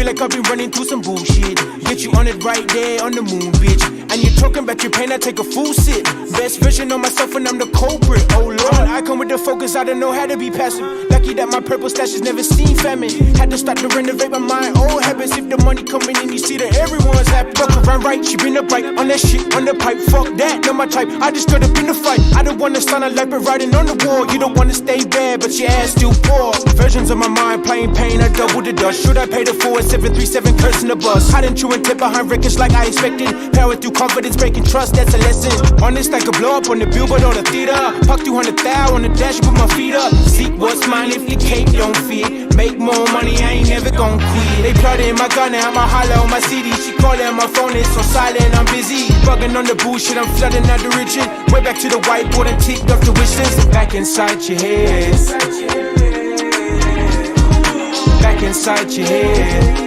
Like I've been running through some bullshit. Get you on it right there on the moon, bitch. And you're talking about your pain, I take a full sip. Best version of myself and I'm the culprit. Oh Lord, I come with the focus, I don't know how to be passive. Lucky that my purple stash has never seen famine. Had to start to renovate my mind, old habits. If the money coming in, you see that everyone's happy. Fuck around right, she been upright on that shit, on the pipe. Fuck that, not my type. I just straight up in the fight. I don't wanna sound a life, but riding on the wall. You don't wanna stay bad, but your ass still poor. Versions of my mind playing pain, I double the dust. Should I pay the 4737 curse in the bus? I didn't chew and tip behind records like I expected. Power through confidence, breaking trust, that's a lesson. Honest like a blow up on the billboard or the theater. Puck 200,000 on the dash, put my feet up. Seek what's mine if the cake don't fit. Make more money, I ain't never gon' quit. They plotted in my gun, now my holler on my CD. She callin' my phone, it's so silent, I'm busy. Bugging on the bullshit, I'm flooding out the region. Way back to the whiteboard and ticked off the wish list. Back inside your head. Back inside your head.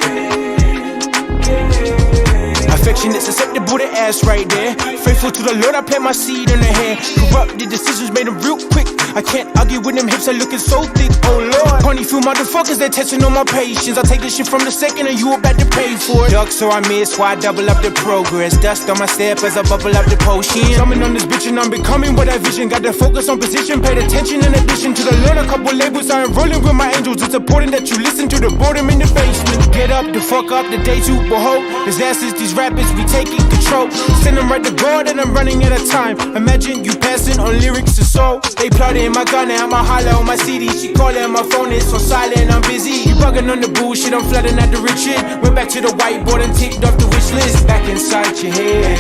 Affectionate, susceptible to ass right there. Faithful to the Lord, I plant my seed in the hair. Corrupted decisions made them real quick. I can't argue with them hips, are looking so thick. Oh Lord, honey, few motherfuckers, they're testing on my patience. I take this shit from the second and you about to pay for it. Duck so I miss, why I double up the progress. Dust on my step as I bubble up the potion. Coming on this bitch and I'm becoming what I vision. Got to focus on position, paid attention in addition to the Lord. A couple labels, I am rolling with my angels. It's important that you listen to the boredom in the basement. Get up, the fuck up, the day to behold. Disasters, these rappers, we taking control. Send them right to God and I'm running out of time. Imagine you passing on lyrics to soul. They plotted in my gun, now I'm a holler on my CD. She callin' my phone, it's so silent, I'm busy. You bugging on the bullshit, I'm flooding out the rich shit. Went back to the whiteboard and ticked off the wish list. Back inside your head.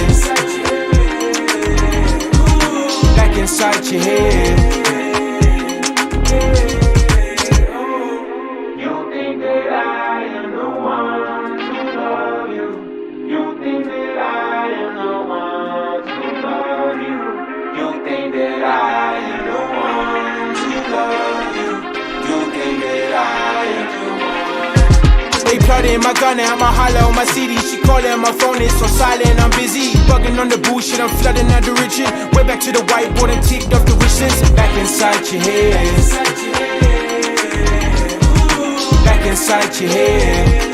Back inside your head. You think that I am the one to love you. You think that I am the one to love you. You think that I am the one to love you. You think that I am the one. They plotted in my gun, now I'm a holler on my CD. She callin' my phone, it's so silent, I'm busy. Bugging on the bullshit, I'm flooding out the region. Way back to the whiteboard and ticked off the wish list. Back inside your head. Back inside your head.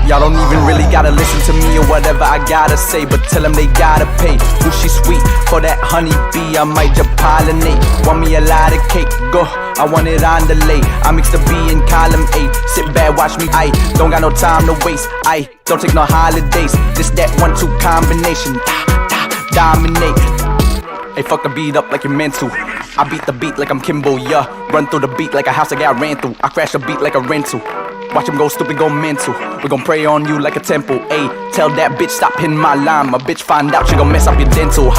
Y'all don't even really gotta listen to me or whatever I gotta say, but tell them they gotta pay. Ooh, she sweet for that honeybee, I might just pollinate. Want me a lot of cake, go, I want it on the lay. I mix the B in column A, sit back, watch me, I don't got no time to waste. I don't take no holidays, this that 1-2 combination, dominate. Hey, fuck the beat up like you're meant to. I beat the beat like I'm Kimbo, yeah. Run through the beat like a house I got ran through. I crash the beat like a rental. Watch him go stupid, go mental. We gon' pray on you like a temple. Ayy, tell that bitch stop hitting my line. My bitch find out she gon' mess up your dental.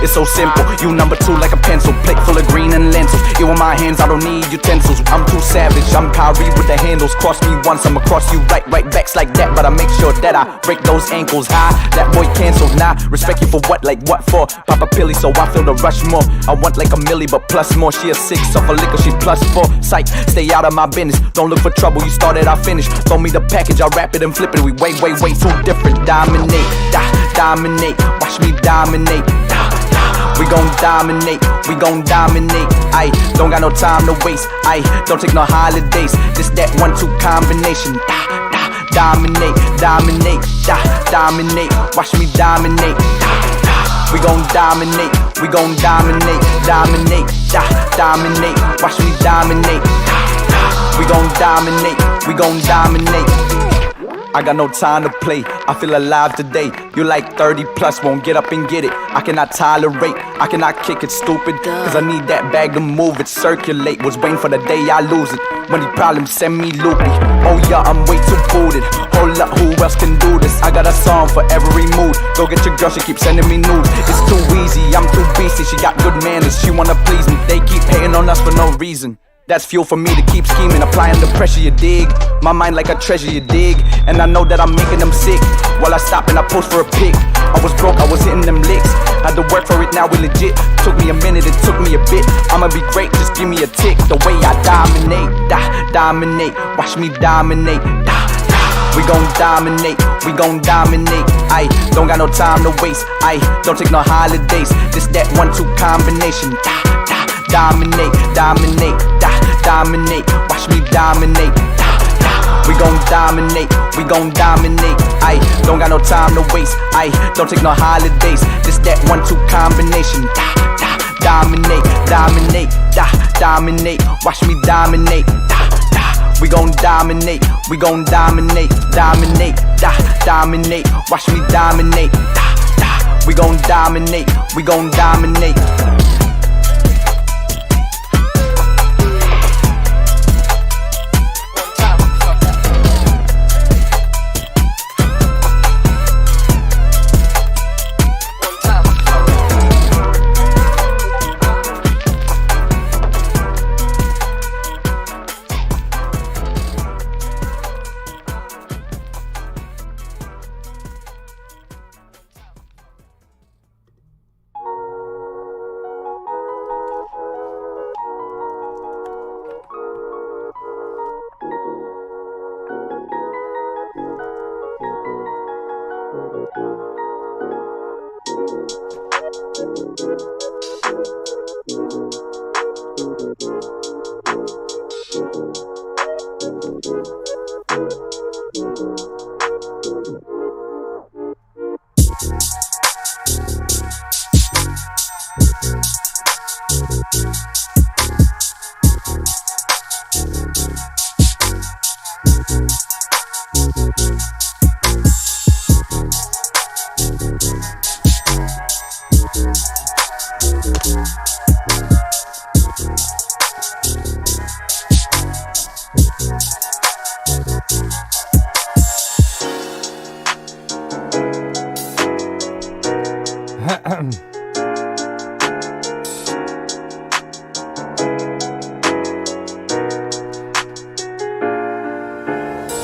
It's so simple. You number 2 like a pencil. Plate full of green and lentils. Eat with my hands, I don't need utensils. I'm too savage, I'm Kyrie with the handles. Cross me once, I'ma cross you right backs like that. But I make sure that I break those ankles. That boy canceled. Nah, respect you for what? Like what for? Pop a pilly so I feel the rush more. I want like a milli but plus more. She a 6 off a liquor, she +4. Psych, stay out of my business. Don't look for trouble, you started, I finish. Throw me the package, I wrap it and flip it. We way too different. Dominate, dominate. Watch me dominate. We gon' dominate, we gon' dominate. I don't got no time to waste. I don't take no holidays. This that 1-2 combination. Dominate, dominate, dominate. Watch me dominate. We gon' dominate, we gon' dominate, dominate, dominate. Watch me dominate. We gon' dominate, we gon' dominate. I got no time to play, I feel alive today. You like 30 plus, won't get up and get it. I cannot tolerate, I cannot kick it stupid. Cause I need that bag to move it, circulate. Was waiting for the day I lose it. Money problems send me loopy. Oh yeah, I'm way too booted. Hold up, who else can do this? I got a song for every mood. Go get your girl, she keeps sending me nudes. It's too easy, I'm too beastie. She got good manners, she wanna please me. They keep hating on us for no reason. That's fuel for me to keep scheming, applying the pressure, you dig. My mind like a treasure, you dig. And I know that I'm making them sick. While I stop and I post for a pic. I was broke, I was hitting them licks. Had to work for it, now we legit. Took me a minute, it took me a bit. I'ma be great, just give me a tick. The way I dominate, dominate. Watch me dominate, We gon' dominate, we gon' dominate. I don't got no time to waste. I don't take no holidays. This that 1-2 combination. Dominate, dominate, dominate. Watch me dominate. We gon' dominate, we gon' dominate. I don't got no time to waste. I don't take no holidays. This that 1-2 combination. Dominate, dominate, dominate. Watch me dominate. We gon' dominate, we gon' dominate, dominate, dominate. Watch me dominate. We gon' dominate, we gon' dominate.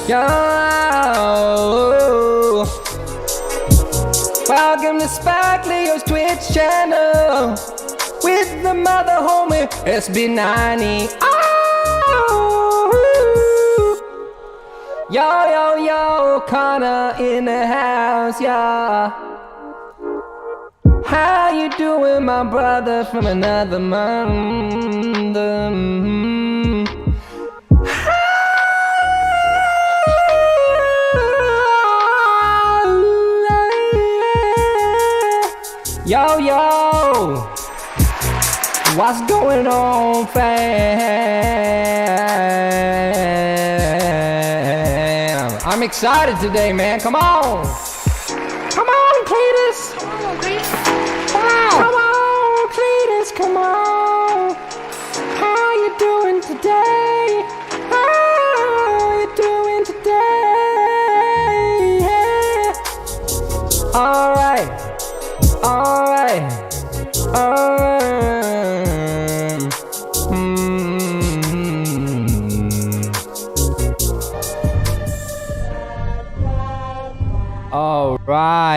Yo, welcome to Spike Leo's Twitch channel with the mother homie SB NINTEY. Oh, yo, Connor in the house, yeah. How you doing, my brother from another month? Yo, yo, what's going on, fam? I'm excited today, man. Come on. Come on, Cletus. Come on, Cletus. Come on. How you doing today? How you doing today? Yeah. All right. All right.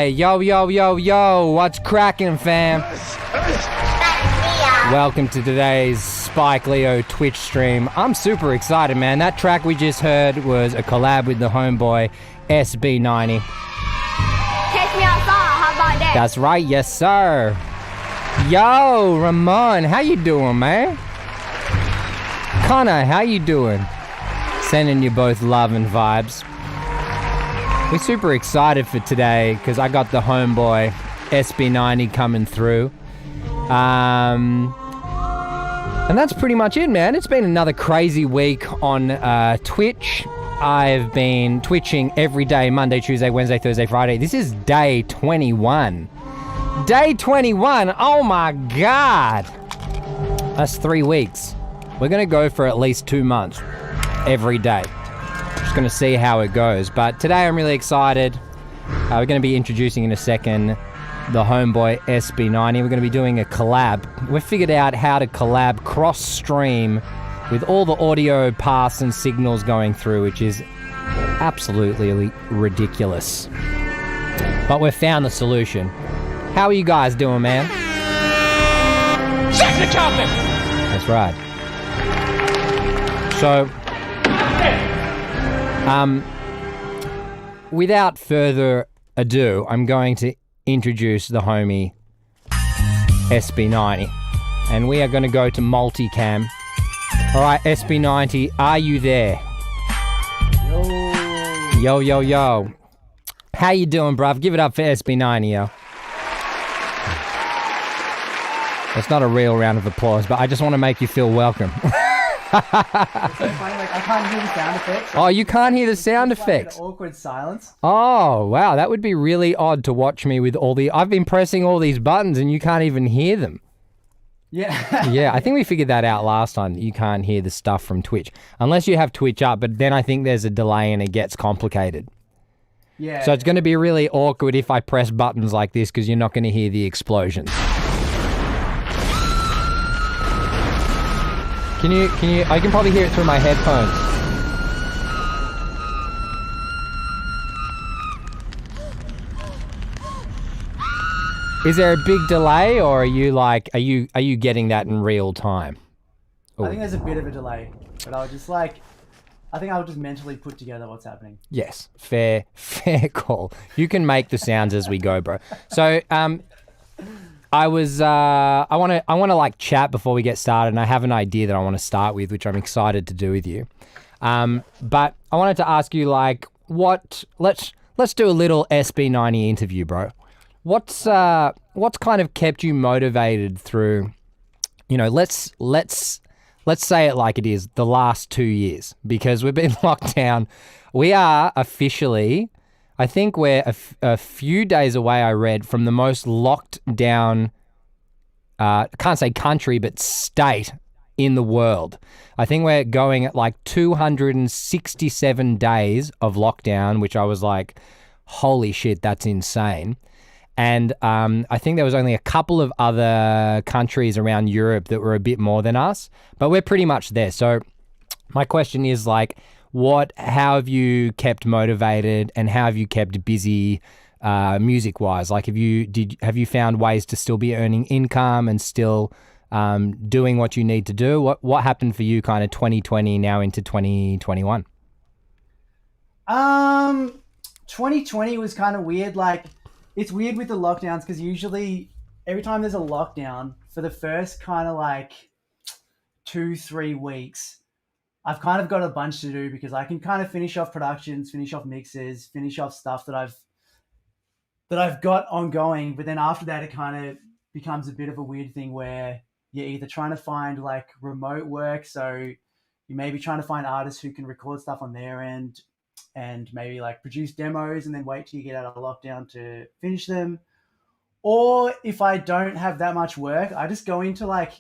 Yo, yo, yo, yo. What's cracking, fam? Welcome to today's Spike Leo Twitch stream. I'm super excited, man. That track we just heard was a collab with the homeboy SB90. Take me outside, how about that? That's right, yes sir. Yo, Ramon, how you doing, man? Connor, how you doing? Sending you both love and vibes. We're super excited for today because I got the homeboy SB90 coming through. And that's pretty much it, man. It's been another crazy week on Twitch. I've been twitching every day, Monday, Tuesday, Wednesday, Thursday, Friday. This is day 21. Day 21, oh my God. That's 3 weeks. We're gonna go for at least 2 months, every day. Just gonna see how it goes. But today I'm really excited. We're gonna be introducing in a second the homeboy SB90. We're gonna be doing a collab. We've figured out how to collab cross-stream with all the audio paths and signals going through, which is absolutely ridiculous. But we've found the solution. How are you guys doing, man? Shut the chopping! That's right. So, without further ado, I'm going to introduce the homie SB90. And we are going to go to multicam. All right, SB90, are you there? Yo, yo, yo. How you doing, bruv? Give it up for SB90, yo. It's not a real round of applause, but I just want to make you feel welcome. I can't hear the sound effects. Oh, you can't hear the sound effects? Awkward silence. Oh, wow. That would be really odd to watch me with all the... I've been pressing all these buttons and you can't even hear them. Yeah. Yeah, I think we figured that out last time. You can't hear the stuff from Twitch. Unless you have Twitch up, but then I think there's a delay and it gets complicated. Yeah. So it's going to be really awkward if I press buttons like this because you're not going to hear the explosions. Can you, I can probably hear it through my headphones. Is there a big delay or are you like, are you getting that in real time? Ooh. I think there's a bit of a delay, but I think I'll just mentally put together what's happening. Yes, fair call. You can make the sounds as we go, bro. So, I want to like chat before we get started, and I have an idea that I want to start with, which I'm excited to do with you. But I wanted to ask you, like, let's do a little SB90 interview, bro. What's kind of kept you motivated through, let's say it like it is, the last 2 years, because we've been locked down. We are officially, I think we're a few days away, I read, from the most locked down, can't say country, but state in the world. I think we're going at like 267 days of lockdown, which I was like, holy shit, that's insane. And I think there was only a couple of other countries around Europe that were a bit more than us, but we're pretty much there. So my question is like, how have you kept motivated and how have you kept busy music wise? Like, have you found ways to still be earning income and still doing what you need to do? What happened for you kind of 2020 now into 2021? 2020 was kind of weird. Like, it's weird with the lockdowns because usually every time there's a lockdown, for the first kind of like 2-3 weeks, I've kind of got a bunch to do because I can kind of finish off productions, finish off mixes, finish off stuff that I've got ongoing. But then after that, it kind of becomes a bit of a weird thing where you're either trying to find like remote work, so you may be trying to find artists who can record stuff on their end and maybe like produce demos and then wait till you get out of lockdown to finish them. Or if I don't have that much work, I just go into like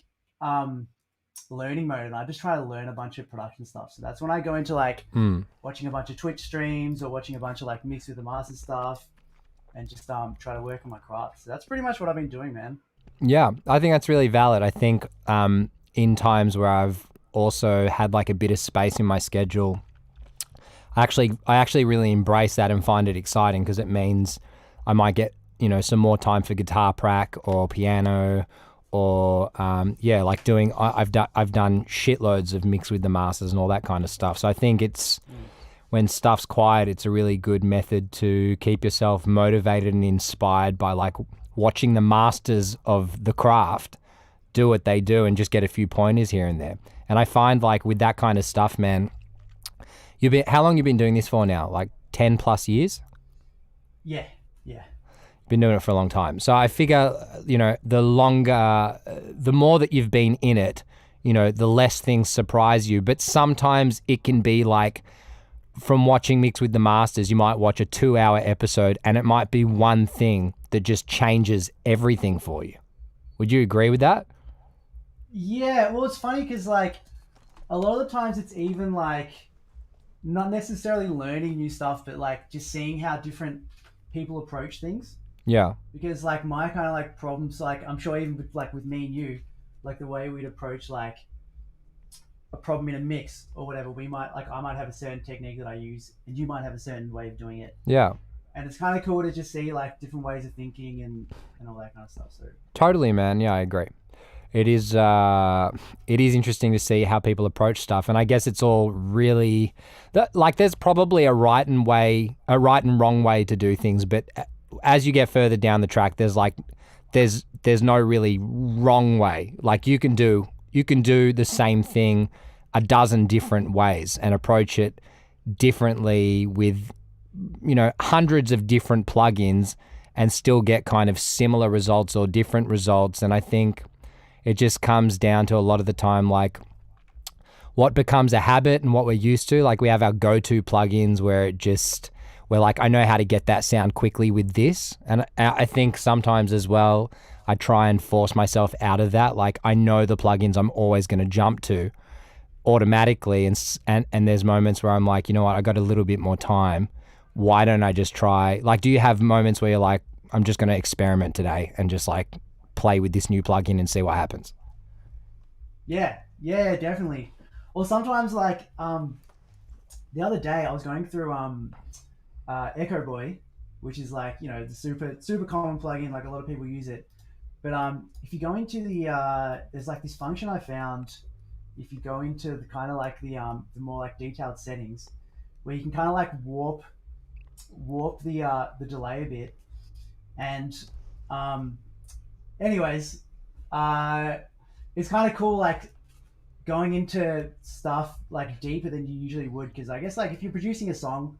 learning mode and I just try to learn a bunch of production stuff. So that's when I go into like watching a bunch of Twitch streams or watching a bunch of like Mix with the Master stuff and just try to work on my craft. So that's pretty much what I've been doing, man. Yeah, I think that's really valid. I think in times where I've also had like a bit of space in my schedule, I actually really embrace that and find it exciting because it means I might get, you know, some more time for guitar prac or piano or like doing. I've done shitloads of Mix with the Masters and all that kind of stuff. So I think it's when stuff's quiet, it's a really good method to keep yourself motivated and inspired by like watching the masters of the craft do what they do and just get a few pointers here and there. And I find like with that kind of stuff, man, how long you been doing this for now? Like 10 plus years? Yeah. Been doing it for a long time. So I figure, you know, the more that you've been in it, you know, the less things surprise you. But sometimes it can be like, from watching Mix with the Masters, you might watch a 2-hour episode and it might be one thing that just changes everything for you. Would you agree with that? Yeah, well, it's funny because like a lot of the times it's even like not necessarily learning new stuff, but like just seeing how different people approach things. Yeah. Because like my kind of like problems, like I'm sure even with me and you, like the way we'd approach like a problem in a mix or whatever, I might have a certain technique that I use and you might have a certain way of doing it. Yeah. And it's kind of cool to just see like different ways of thinking and all that kind of stuff. So totally, man. Yeah, I agree. It is interesting to see how people approach stuff. And I guess it's all really like there's probably a right and wrong way to do things. But as you get further down the track, there's no really wrong way. Like you can do the same thing a dozen different ways and approach it differently with, you know, hundreds of different plugins and still get kind of similar results or different results. And I think it just comes down to a lot of the time, like what becomes a habit and what we're used to. Like we have our go-to plugins where we're like, I know how to get that sound quickly with this. And I think sometimes as well, I try and force myself out of that. Like I know the plugins I'm always going to jump to automatically. And there's moments where I'm like, you know what, I got a little bit more time. Why don't I just try? Like, do you have moments where you're like, I'm just going to experiment today and just like play with this new plugin and see what happens? Yeah, definitely. Or sometimes like the other day I was going through Echo Boy, which is like, you know, the super common plugin, like a lot of people use it. But if you go into there's like this function I found, if you go into the kind of like the more like detailed settings, where you can kind of like warp the delay a bit, and anyways, it's kind of cool like going into stuff like deeper than you usually would, because I guess like if you're producing a song,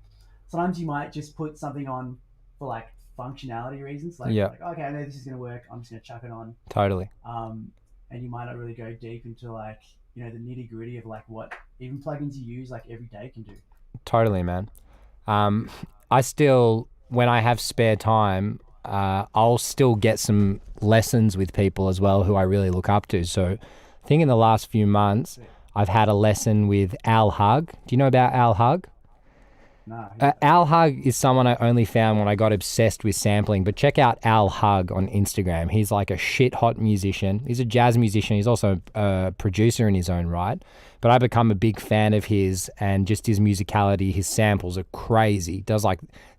sometimes you might just put something on for like functionality reasons, like okay, I know this is gonna work, I'm just gonna chuck it on. Totally. And you might not really go deep into like, you know, the nitty gritty of like what even plugins you use like every day can do. Totally, man. I still, when I have spare time, I'll still get some lessons with people as well who I really look up to. So I think in the last few months, I've had a lesson with Al Hug. Do you know about Al Hug? No. Al Hug is someone I only found when I got obsessed with sampling, but check out Al Hug on Instagram. He's like a shit hot musician. He's a jazz musician. He's also a producer in his own right, but I become a big fan of his and just his musicality. His samples are crazy. That's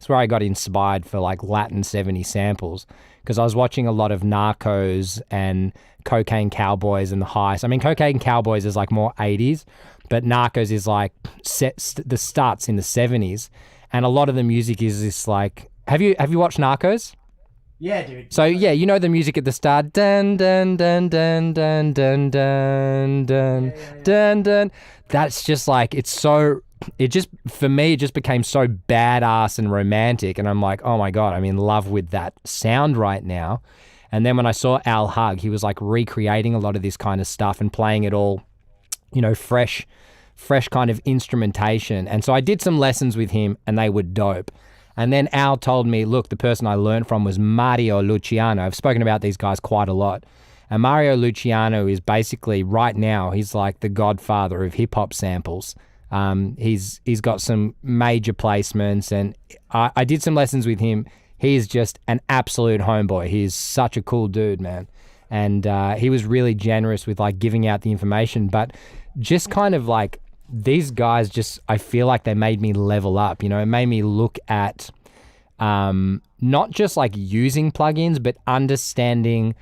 where I got inspired for like Latin 70 samples, because I was watching a lot of Narcos and Cocaine Cowboys and the Heist. I mean, Cocaine Cowboys is like more 80s, but Narcos is like the starts in the 70s, and a lot of the music is this like. Have you watched Narcos? Yeah, dude. So yeah, you know the music at the start, dun dun dun dun dun dun dun dun dun dun. That's just like it just for me it just became so badass and romantic, and I'm like, oh my god, I'm in love with that sound right now. And then when I saw Al Hug, he was like recreating a lot of this kind of stuff and playing it all, you know, fresh kind of instrumentation. And so I did some lessons with him, and they were dope. And then Al told me, look, the person I learned from was Mario Luciano. I've spoken about these guys quite a lot. And Mario Luciano is basically, right now, he's like the godfather of hip-hop samples. He's got some major placements, and I did some lessons with him. He's just an absolute homeboy. He's such a cool dude, man. And he was really generous with like giving out the information, but just kind of like, these guys just, I feel like they made me level up, you know, it made me look at not just like using plugins, but understanding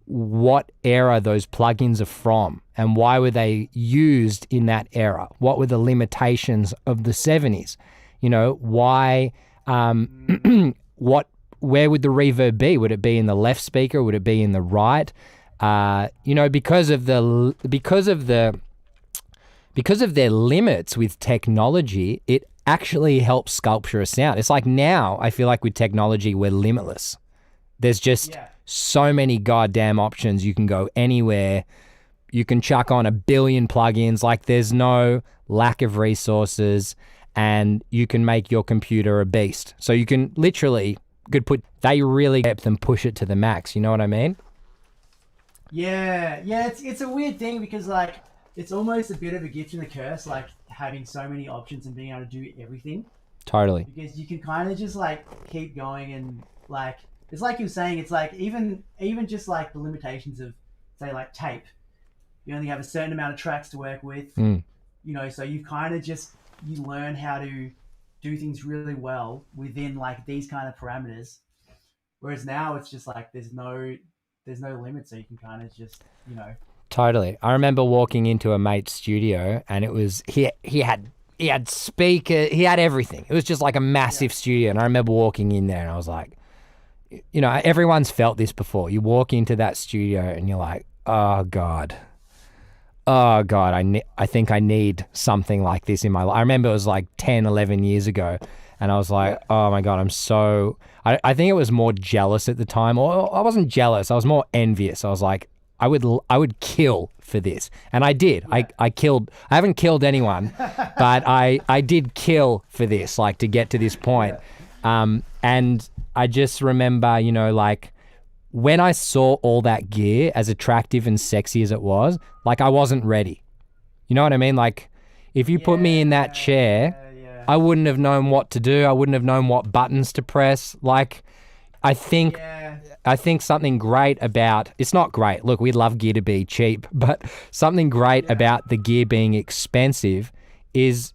what era those plugins are from and why were they used in that era? What were the limitations of the 70s? You know, why, where would the reverb be? Would it be in the left speaker? Would it be in the right? You know, because of their limits with technology, it actually helps sculpture a sound. It's like now, I feel like with technology, we're limitless. There's just so many goddamn options. You can go anywhere. You can chuck on 1 billion plugins. Like there's no lack of resources, and you can make your computer a beast. So you can literally they really depth and push it to the max. You know what I mean? Yeah. It's a weird thing because like, it's almost a bit of a gift and a curse, like having so many options and being able to do everything. Totally. Because you can kind of just like keep going, and like, it's like you're saying, it's like even just like the limitations of, say, like tape. You only have a certain amount of tracks to work with, you know, so you kind of just, you learn how to do things really well within like these kind of parameters. Whereas now it's just like, there's no limit, so you can kind of just, you know. Totally. I remember walking into a mate's studio, and it was he had speaker, he had everything. It was just like a massive studio, and I remember walking in there, and I was like, you know, everyone's felt this before. You walk into that studio, and you're like, oh god, I think I need something like this in my life. I remember it was like 10, 11 years ago, and I was like, oh my god, I think it was more jealous at the time, or I wasn't jealous. I was more envious. I was like, I would kill for this. And I did. Yeah. I haven't killed anyone, but I did kill for this, like to get to this point. And I just remember, you know, like when I saw all that gear, as attractive and sexy as it was, like I wasn't ready. You know what I mean? Like if you put me in that chair, I wouldn't have known what to do. I wouldn't have known what buttons to press. Like I think something great about, it's not great. Look, we love gear to be cheap, but something great about the gear being expensive is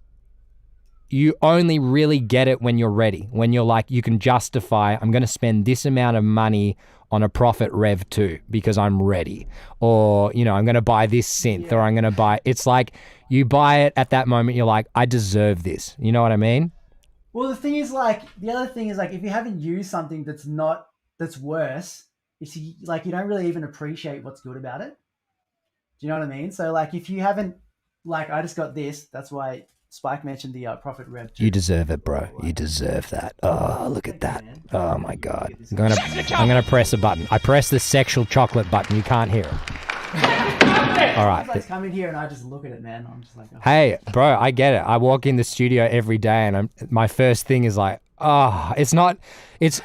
you only really get it when you're ready. When you're like, you can justify, I'm going to spend this amount of money on a Prophet Rev 2 because I'm ready. Or, you know, I'm going to buy this synth or I'm going to buy, it's like you buy it at that moment, you're like, I deserve this. You know what I mean? Well, the other thing is like, if you haven't used something that's worse, you don't really even appreciate what's good about it. Do you know what I mean? So like, if you haven't, like, I just got this, that's why Spike mentioned the Prophet Rev 2. You deserve it, bro. You deserve that. Oh, look at that. Oh my God. I'm gonna press a button. I press the sexual chocolate button. You can't hear it. All right. I come in here and I just look at it, man. I'm just like, oh. Hey, bro, I get it. I walk in the studio every day, and my first thing is like, oh, it's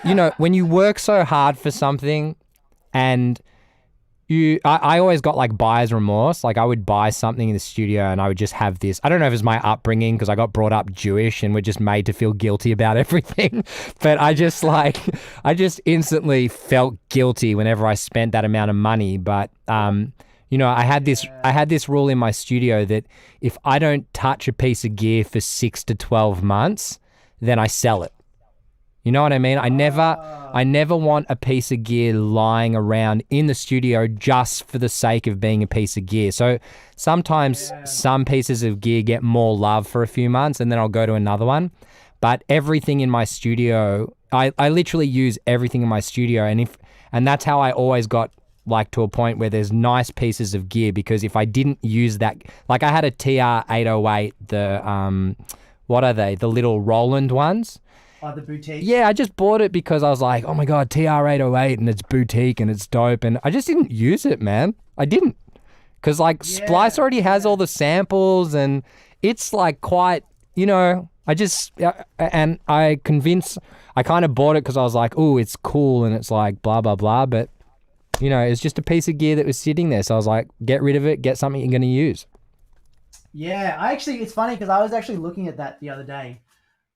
you know, when you work so hard for something, and I always got like buyer's remorse. Like I would buy something in the studio and I would just have this, I don't know if it's my upbringing because I got brought up Jewish and we're just made to feel guilty about everything. But I just instantly felt guilty whenever I spent that amount of money. But, you know, I had this rule in my studio that if I don't touch a piece of gear for 6 to 12 months, then I sell it. You know what I mean? I never want a piece of gear lying around in the studio just for the sake of being a piece of gear. So sometimes some pieces of gear get more love for a few months and then I'll go to another one. but everything in my studio, I literally use everything in my studio, and that's how I always got like to a point where there's nice pieces of gear, because if I didn't use that, like I had a TR-808, the what are they? The little Roland ones. Oh, the boutique. Yeah, I just bought it because I was like, oh my God, TR-808 and it's boutique and it's dope. And I just didn't use it, man. I didn't. Because like Splice already has all the samples and it's like quite, you know, and I kind of bought it because I was like, oh, it's cool and it's like blah, blah, blah. But, you know, it's just a piece of gear that was sitting there. So I was like, get rid of it, get something you're going to use. Yeah, it's funny because I was actually looking at that the other day.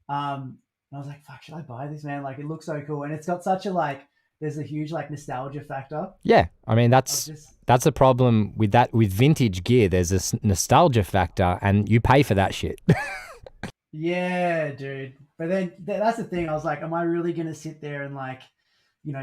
And I was like, fuck, should I buy this, man? Like, it looks so cool. And it's got such a, there's a huge, nostalgia factor. Yeah. I mean, that's the problem with vintage gear. There's this nostalgia factor and you pay for that shit. Yeah, dude. But then that's the thing. I was like, am I really going to sit there and,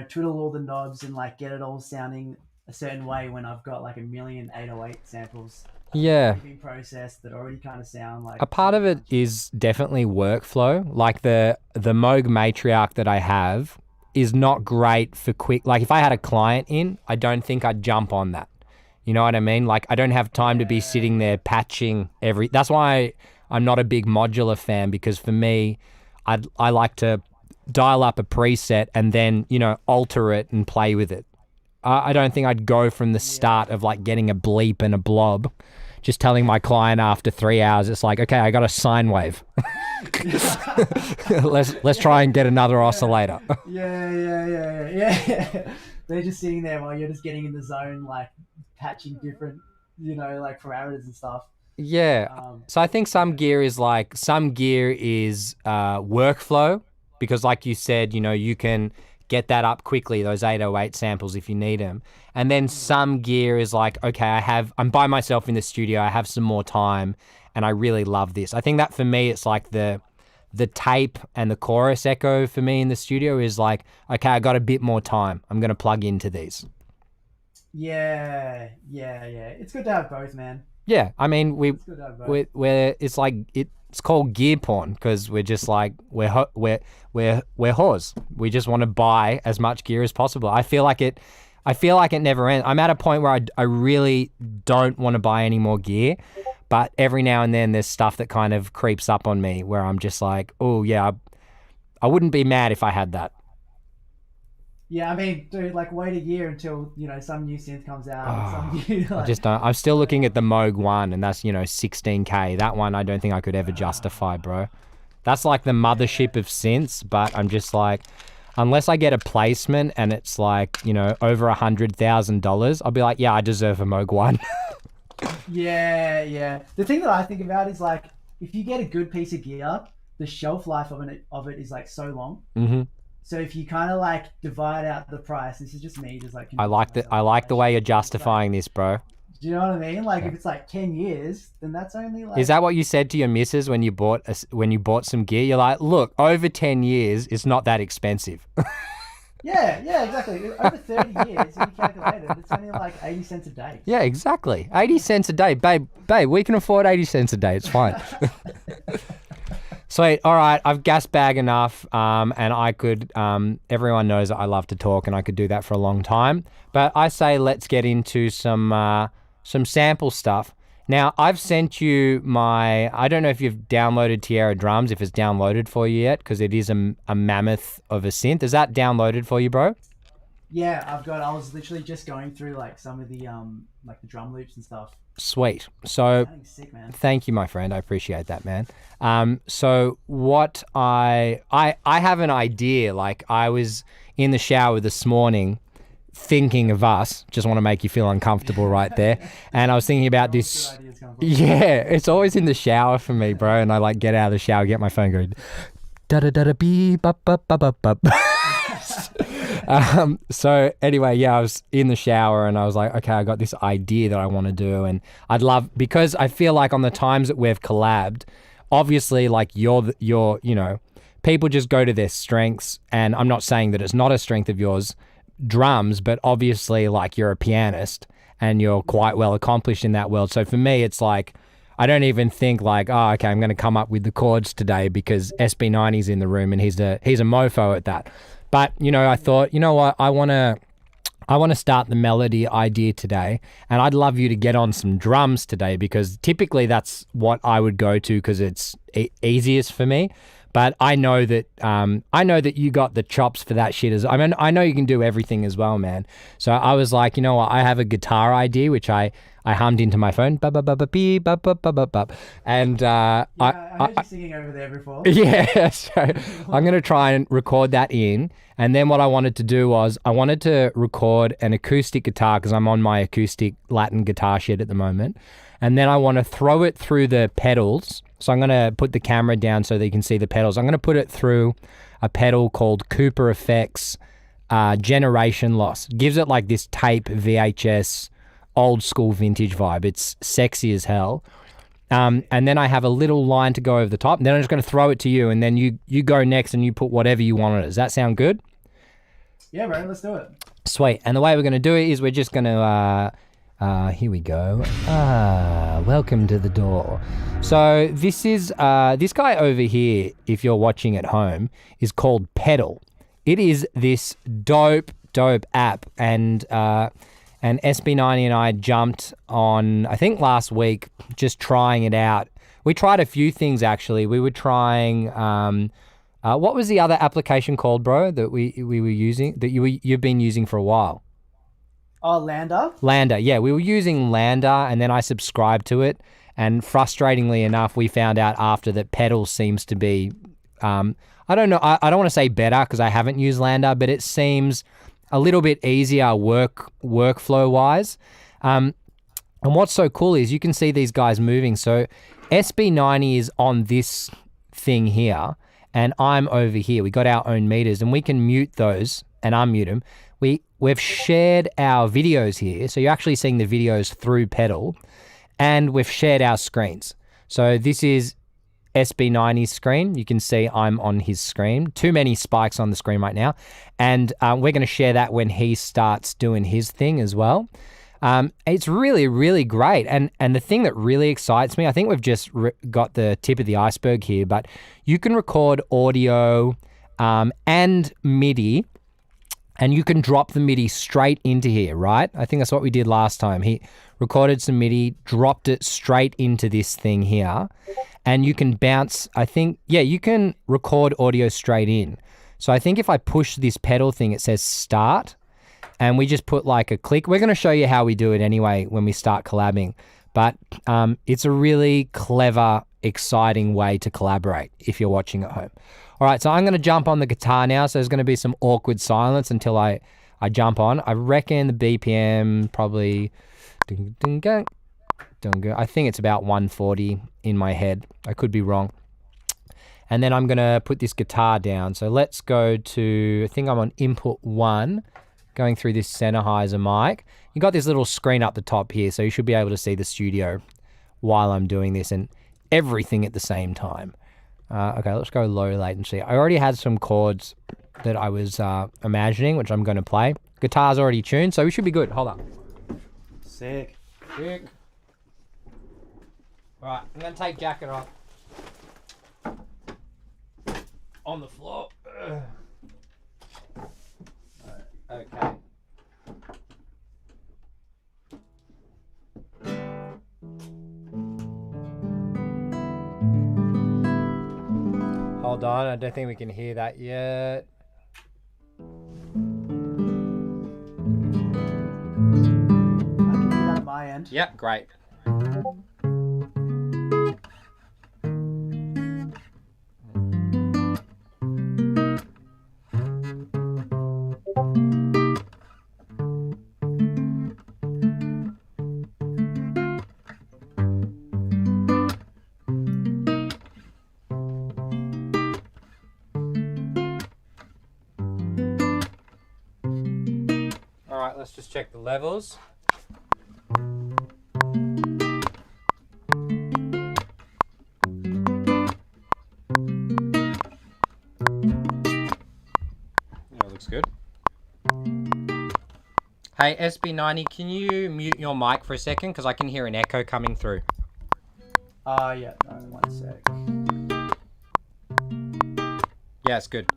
twiddle all the knobs and, get it all sounding a certain way when I've got, a million 808 samples? Yeah. Being processed that already kind of sound like. A part of it is definitely workflow. Like the Moog Matriarch that I have is not great for quick. Like if I had a client in, I don't think I'd jump on that. You know what I mean? Like I don't have time to be sitting there patching that's why I'm not a big modular fan, because for me, I like to dial up a preset and then, alter it and play with it. I don't think I'd go from the start of getting a bleep and a blob, just telling my client after 3 hours, it's like, okay, I got a sine wave. let's try and get another oscillator. Yeah. They're just sitting there while you're just getting in the zone, patching different, parameters and stuff. Yeah. So I think some gear is workflow, because like you said, you can get that up quickly, those 808 samples if you need them. And then some gear is okay, I'm by myself in the studio, I have some more time and I really love this. I think that for me, it's the tape and the chorus echo for me in the studio is okay, I got a bit more time. I'm going to plug into these. Yeah. It's good to have both, man. Yeah. I mean, it's called gear porn because we're just we're whores. We just want to buy as much gear as possible. I feel like it never ends. I'm at a point where I really don't want to buy any more gear, but every now and then there's stuff that kind of creeps up on me where I'm just oh yeah, I wouldn't be mad if I had that. Yeah, I mean, dude, wait a year until, some new synth comes out. Some new, I just don't. I'm still looking at the Moog one, and that's, $16K. That one I don't think I could ever justify, bro. That's the mothership of synths, but I'm just unless I get a placement and it's over $100,000, I'll be yeah, I deserve a Moog one. Yeah. The thing that I think about is if you get a good piece of gear, the shelf life of it is so long. Mm-hmm. So if you kind of divide out the price, this is just me, just I like the way you're justifying this, bro. Do you know what I mean? If it's 10 years, then that's only Is that what you said to your missus when you bought some gear? You're look, over 10 years, it's not that expensive. Yeah, exactly. Over 30 years, if you calculate it, it's only 80 cents a day. Yeah, exactly. 80 cents a day. Babe, we can afford 80 cents a day. It's fine. Sweet. All right. I've gas bag enough. And I could, everyone knows that I love to talk and I could do that for a long time. But I say let's get into some sample stuff. Now, I've sent you I don't know if you've downloaded Tierra Drums, if it's downloaded for you yet, because it is a mammoth of a synth. Is that downloaded for you, bro? Yeah, I was literally just going through some of the the drum loops and stuff. Sweet. So sick, man. Thank you, my friend. I appreciate that, man. So what I have an idea. I was in the shower this morning thinking of us. Just want to make you feel uncomfortable right there. And I was thinking about this. Yeah, it's always in the shower for me, bro. And I get out of the shower, get my phone, go da da da da beep up up up up up. So anyway, yeah, I was in the shower and I was okay, I got this idea that I want to do, and I'd love, because I feel on the times that we've collabed, obviously you're people just go to their strengths, and I'm not saying that it's not a strength of yours, drums, but obviously you're a pianist and you're quite well accomplished in that world. So for me, it's I don't even think like, oh, okay, I'm going to come up with the chords today because SB90's in the room and he's a mofo at that. But, you know, I thought, you know what, I want to start the melody idea today, and I'd love you to get on some drums today because typically that's what I would go to because it's easiest for me. But I know that you got the chops for that shit. I mean, I know you can do everything as well, man. So I was like, you know what? I have a guitar idea which I hummed into my phone, and I heard you singing over there before. yeah. So I'm gonna try and record that in, and then what I wanted to do was I wanted to record an acoustic guitar because I'm on my acoustic Latin guitar shit at the moment, and then I want to throw it through the pedals. So I'm going to put the camera down so that you can see the pedals. I'm going to put it through a pedal called Cooper Effects Generation Loss. Gives it like this tape VHS old school vintage vibe. It's sexy as hell. And then I have a little line to go over the top. And then I'm just going to throw it to you. And then you go next and you put whatever you want on it. Does that sound good? Yeah, bro. Let's do it. Sweet. And the way we're going to do it is we're just going to... here we go. Welcome to the door. So this is this guy over here, if you're watching at home, is called Pedal. It is this dope app, and SB90 and I jumped on, I think last week, just trying it out. We tried a few things actually. We were trying what was the other application called, bro, that we were using, that you've been using for a while? Oh, Lander? Lander, yeah. We were using Lander, and then I subscribed to it. And frustratingly enough, we found out after that Pedal seems to be, I don't know, I don't want to say better because I haven't used Lander, but it seems a little bit easier workflow-wise. And what's so cool is you can see these guys moving. So SB90 is on this thing here, and I'm over here. We got our own meters, and we can mute those and unmute them. We've shared our videos here, so you're actually seeing the videos through Pedal, and we've shared our screens. So this is SB90's screen. You can see I'm on his screen. Too many spikes on the screen right now, and we're going to share that when he starts doing his thing as well. It's really, really great, and the thing that really excites me, I think we've just got the tip of the iceberg here, but you can record audio and MIDI. And you can drop the MIDI straight into here, right? I think that's what we did last time. He recorded some MIDI, dropped it straight into this thing here. And you can bounce, I think, yeah, you can record audio straight in. So I think if I push this pedal thing, it says start. And we just put like a click. We're going to show you how we do it anyway when we start collabing. But it's a really clever, exciting way to collaborate if you're watching at home. All right, so I'm going to jump on the guitar now. So there's going to be some awkward silence until I jump on. I reckon the BPM probably, I think it's about 140 in my head. I could be wrong. And then I'm going to put this guitar down. So let's go to, I think I'm on input 1, going through this Sennheiser mic. You got this little screen up the top here, so you should be able to see the studio while I'm doing this and everything at the same time. Okay, let's go low latency. I already had some chords that I was imagining, which I'm going to play. Guitar's already tuned, so we should be good. Hold up. Sick. All right, I'm going to take jacket off. On the floor. Okay. Hold on, I don't think we can hear that yet. I can hear that on my end. Yeah, great. Let's just check the levels. That looks good. Hey, SB90, can you mute your mic for a second? Because I can hear an echo coming through. Yeah, no, 1 sec. Yeah, it's good.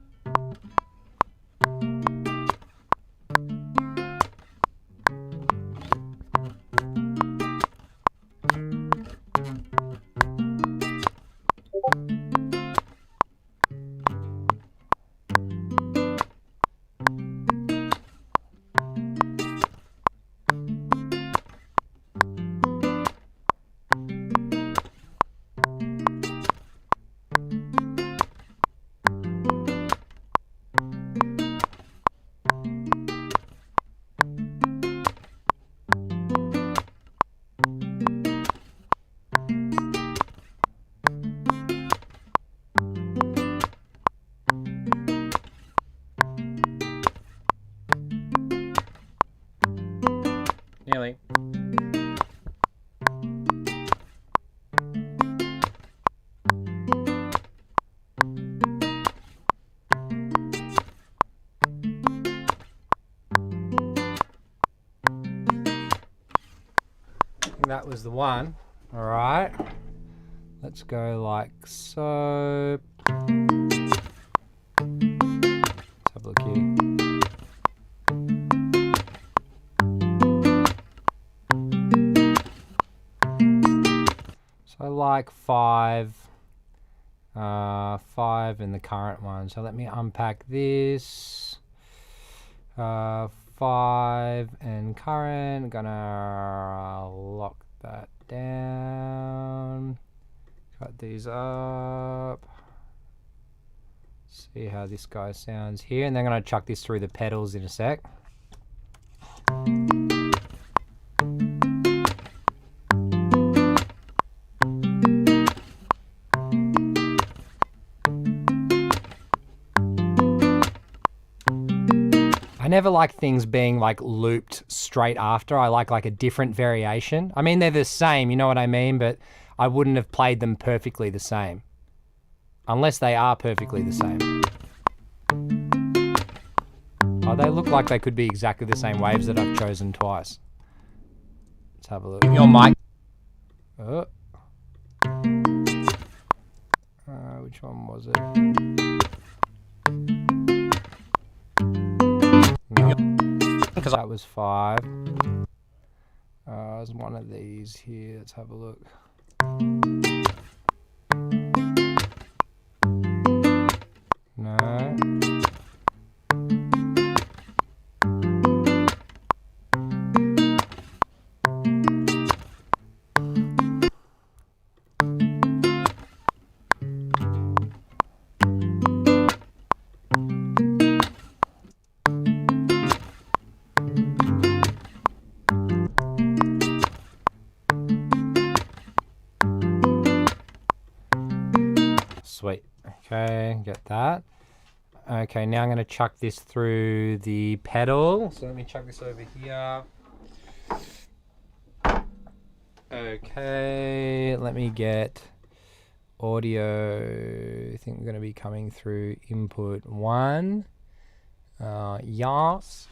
Nearly. That was the one. All right. Let's go like so. Let's have a look here. So like 5 in the current one. So let me unpack this. 5 and current. Gonna lock that down. Cut these up. See how this guy sounds here, and then I'm gonna chuck this through the pedals in a sec. I never like things being like looped straight after. I like a different variation. I mean, they're the same, you know what I mean? But I wouldn't have played them perfectly the same. Unless they are perfectly the same. Oh, they look like they could be exactly the same waves that I've chosen twice. Let's have a look. Your mic. Oh. Which one was it? No. Because that was 5. There's one of these here. Let's have a look. No. Sweet. Okay, get that. Okay, now I'm going to chuck this through the pedal. So let me chuck this over here. Okay, let me get audio. I think we're going to be coming through input 1. Yes.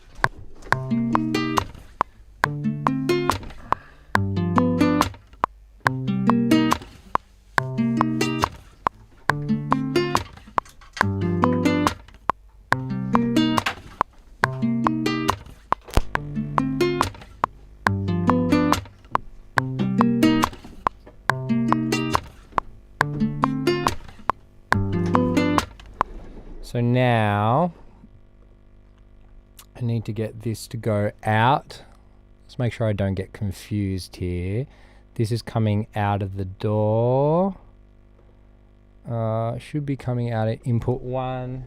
So now I need to get this to go out. Let's make sure I don't get confused here. This is coming out of the door. Should be coming out at input 1.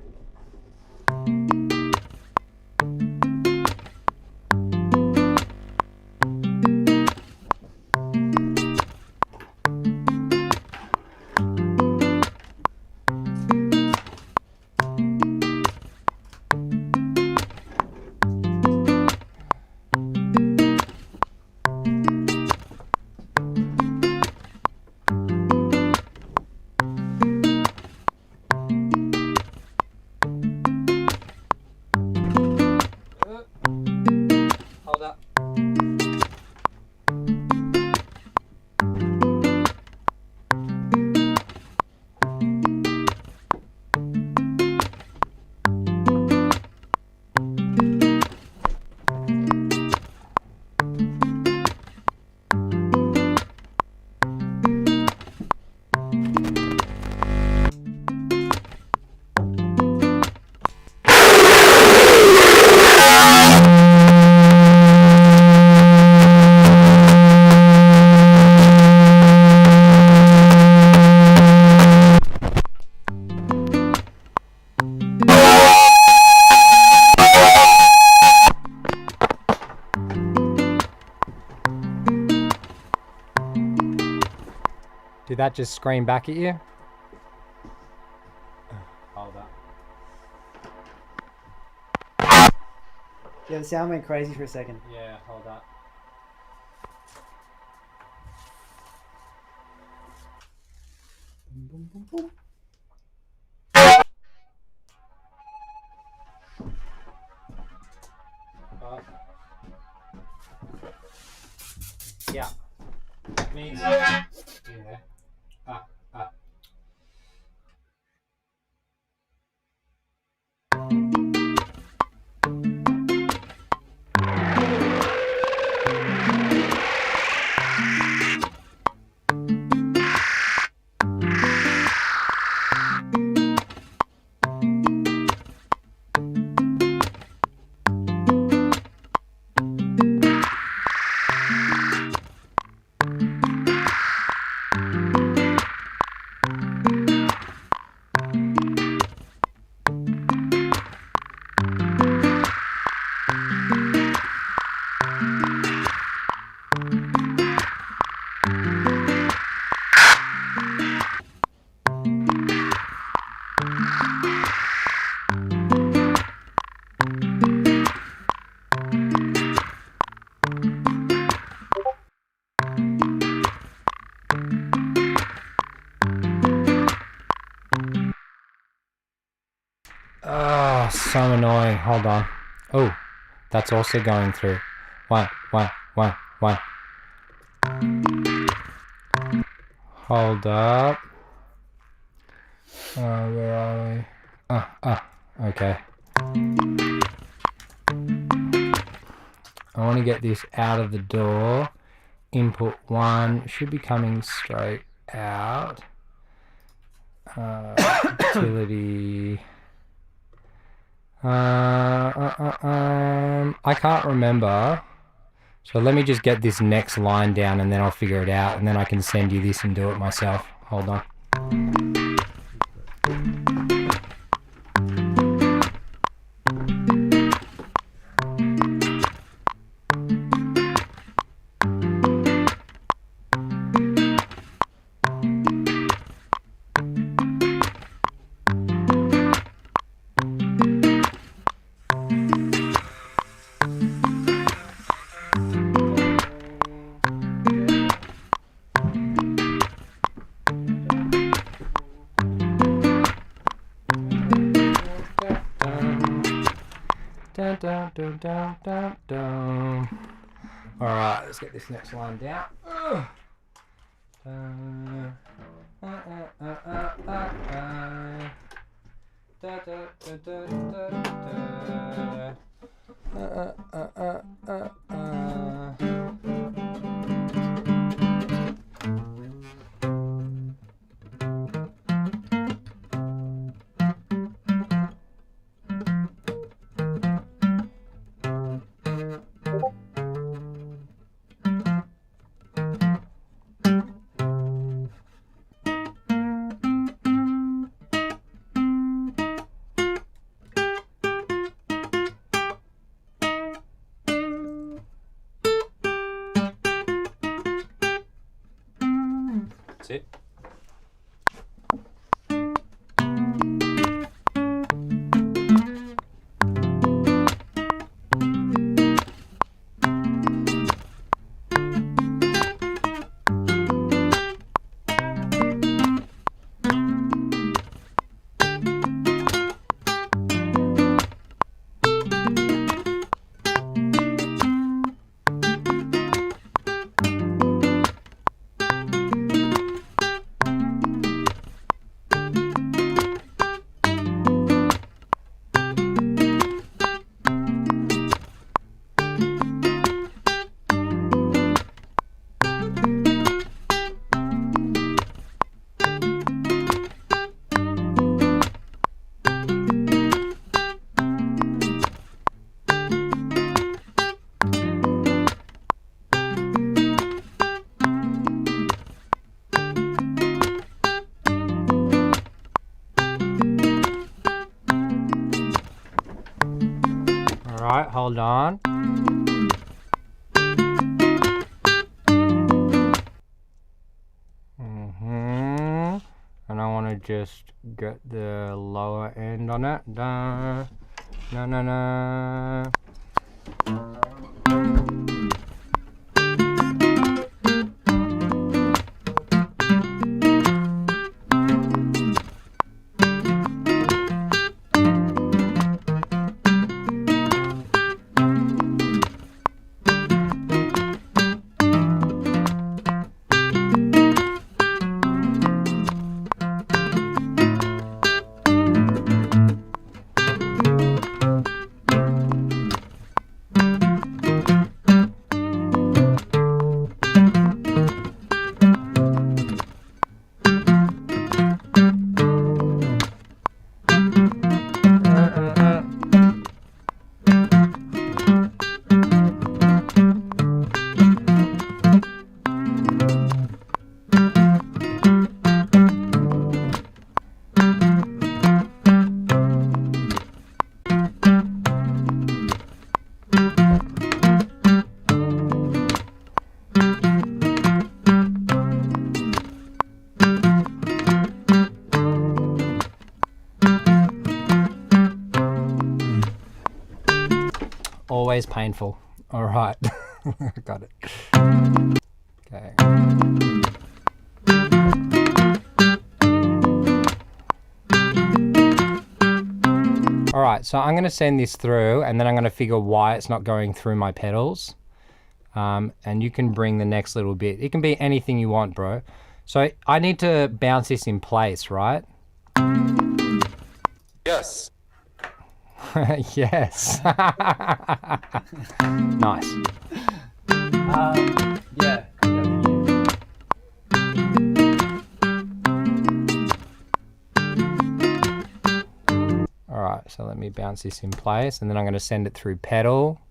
Did that just scream back at you? Hold up. Yeah, the sound went crazy for a second. Yeah, hold up. Boom, boom, boom. Yeah. Means yeah. Oh, so annoying. Hold on. Oh, that's also going through. One. Hold up. Where are we? Okay. I want to get this out of the door. Input 1 should be coming straight out. Utility. I can't remember. So let me just get this next line down and then I'll figure it out and then I can send you this and do it myself. Hold on. Alright, let's get this next line down. That's it. Alright, hold on. want to just get the lower end on it. Da, na na na. Always painful. All right. Got it. Okay. All right, so I'm going to send this through and then I'm going to figure why it's not going through my pedals. And you can bring the next little bit. It can be anything you want, bro. So I need to bounce this in place, right? Yes. Yes. Nice. Yeah. All right, so let me bounce this in place and then I'm going to send it through pedal,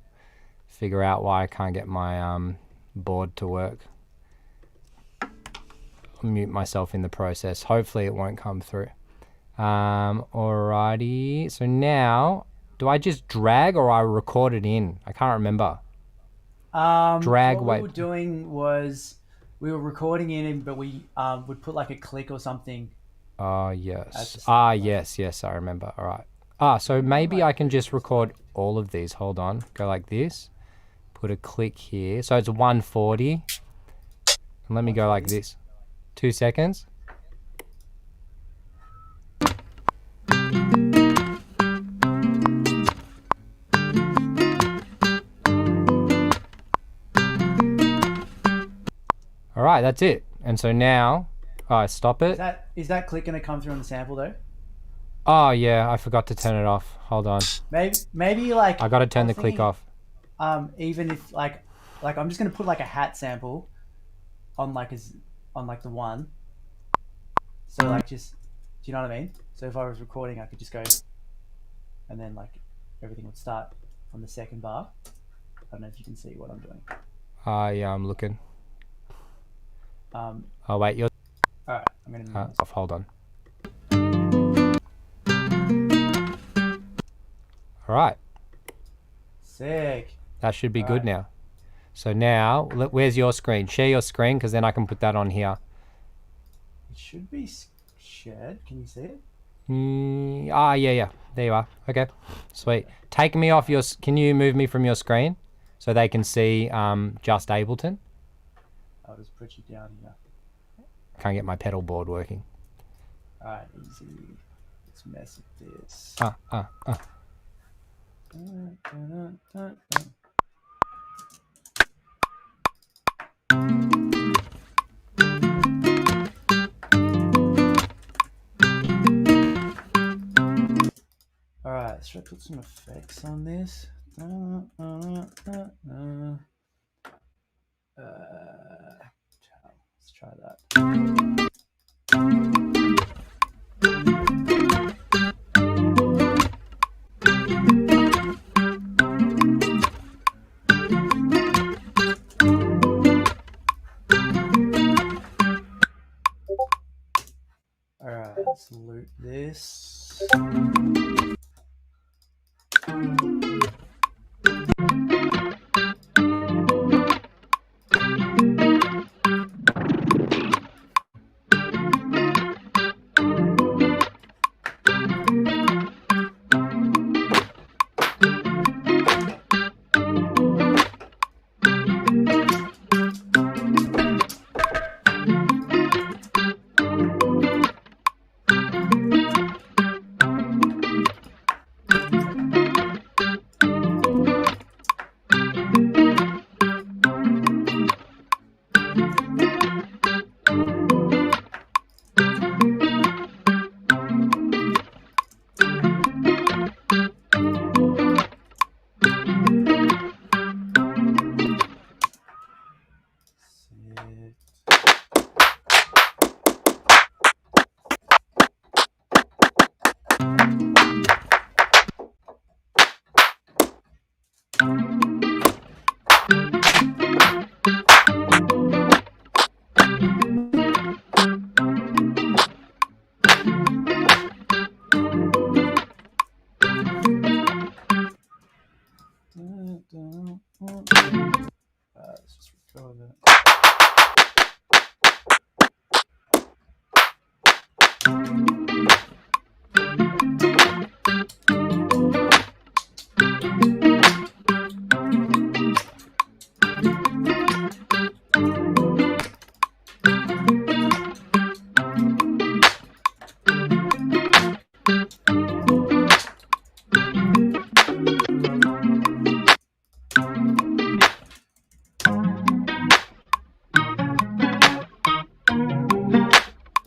figure out why I can't get my board to work. I'll mute myself in the process. Hopefully it won't come through. Alrighty, so now, do I just drag or I record it in? I can't remember. Drag, what wait. we were doing was we were recording in, but we would put like a click or something. Oh, yes. Ah, yes, yes, I remember. All right. Ah, so maybe I can just record all of these. Hold on. Go like this. Put a click here. So it's 140. And let me go like this. 2 seconds. All right, that's it. And so now, I stop it. Is that click going to come through on the sample though? Oh yeah, I forgot to turn it off. Hold on. Maybe like I got to turn the click off. Even if like I'm just going to put like a hat sample on like the one. So like just, do you know what I mean? So if I was recording, I could just go, and then like everything would start from the second bar. I don't know if you can see what I'm doing. Yeah, I'm looking. Oh wait, you're. All right, I'm gonna. Off. Hold on. All right. Sick. That should be good now. So now, where's your screen? Share your screen, because then I can put that on here. It should be shared. Can you see it? Yeah. There you are. Okay, sweet. Take me off your. Can you move me from your screen so they can see just Ableton? I'll just put you down here. Can't get my pedal board working. All right, easy. Let's mess with this. All right, should I put some effects on this? Let's try that. All right, let's loop this.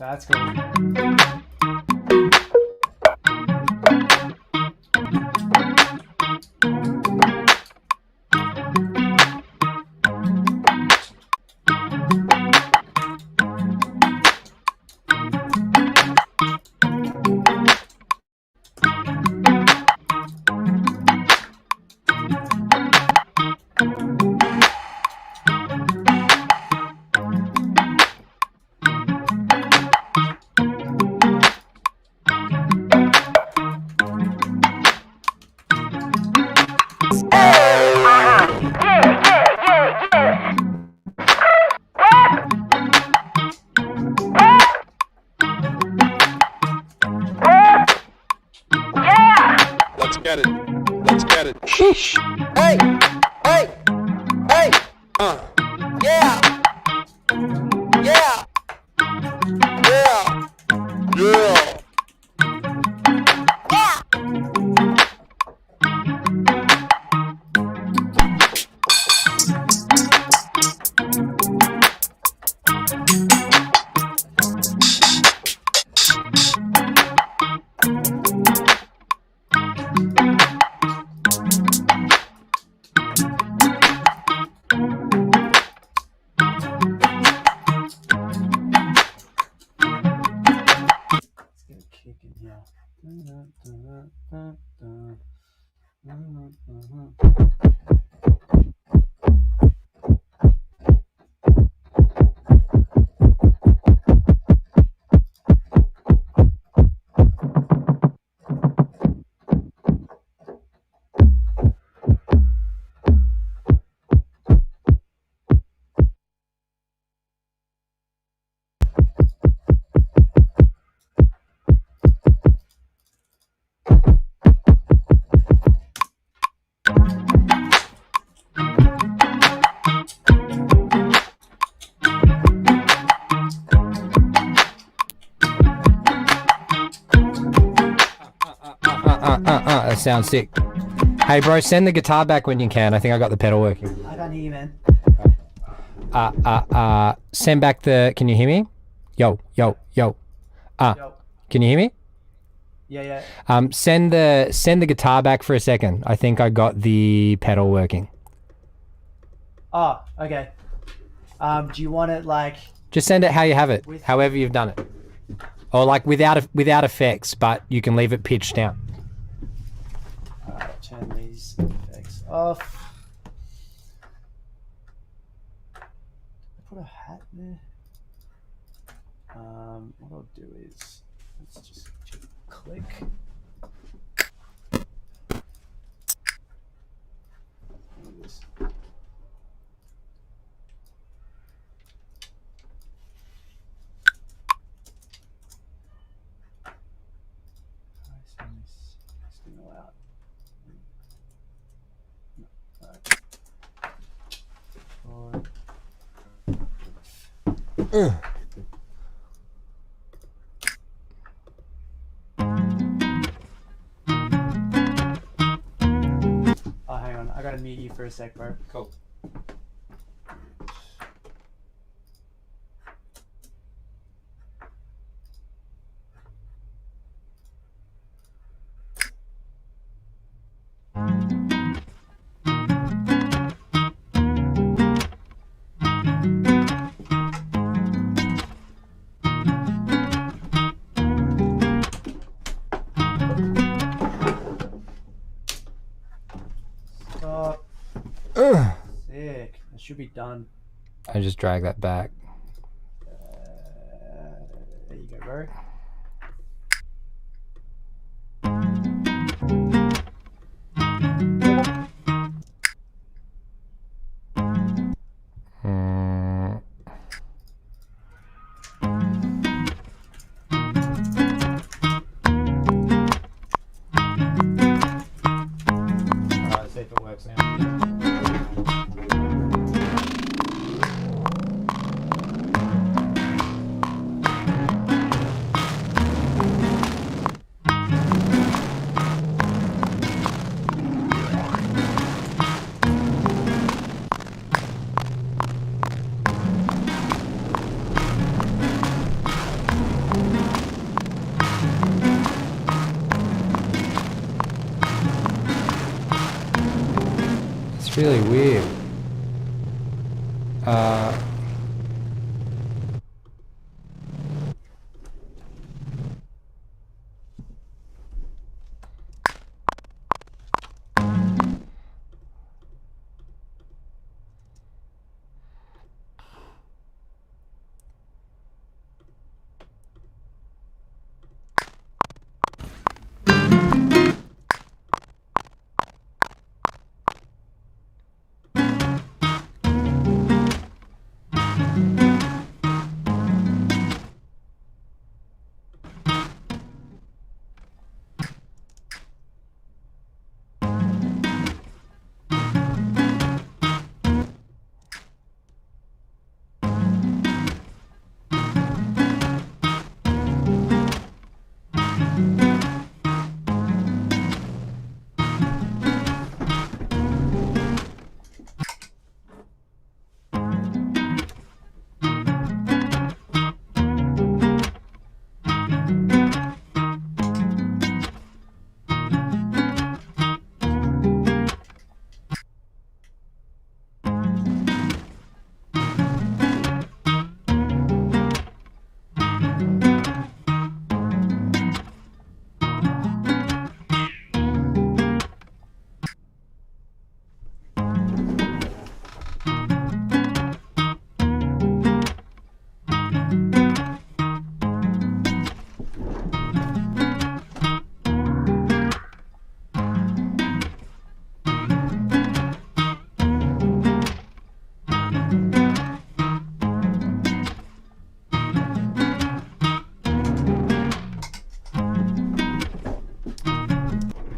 That's cool. Let's get it. Let's get it. Sheesh. Hey, hey, hey. Yeah. Yeah. Yeah. Yeah. That sounds sick. Hey, bro, send the guitar back when you can. I think I got the pedal working. I can't hear you, man. Send back the. Can you hear me? Yo. Yo. Can you hear me? Yeah. Send the guitar back for a second. I think I got the pedal working. Oh, okay. Do you want it like? Just send it how you have it, With- however you've done it, or like without effects, but you can leave it pitched down. Alright, turn these effects off. Put a hat there. What I'll do is let's just click. Do this. Signal out. Oh, hang on. I gotta mute you for a sec, bro. Cool. Stop. Sick. That should be done. I just drag that back. There you go, bro. Let's see if it works now. really weird.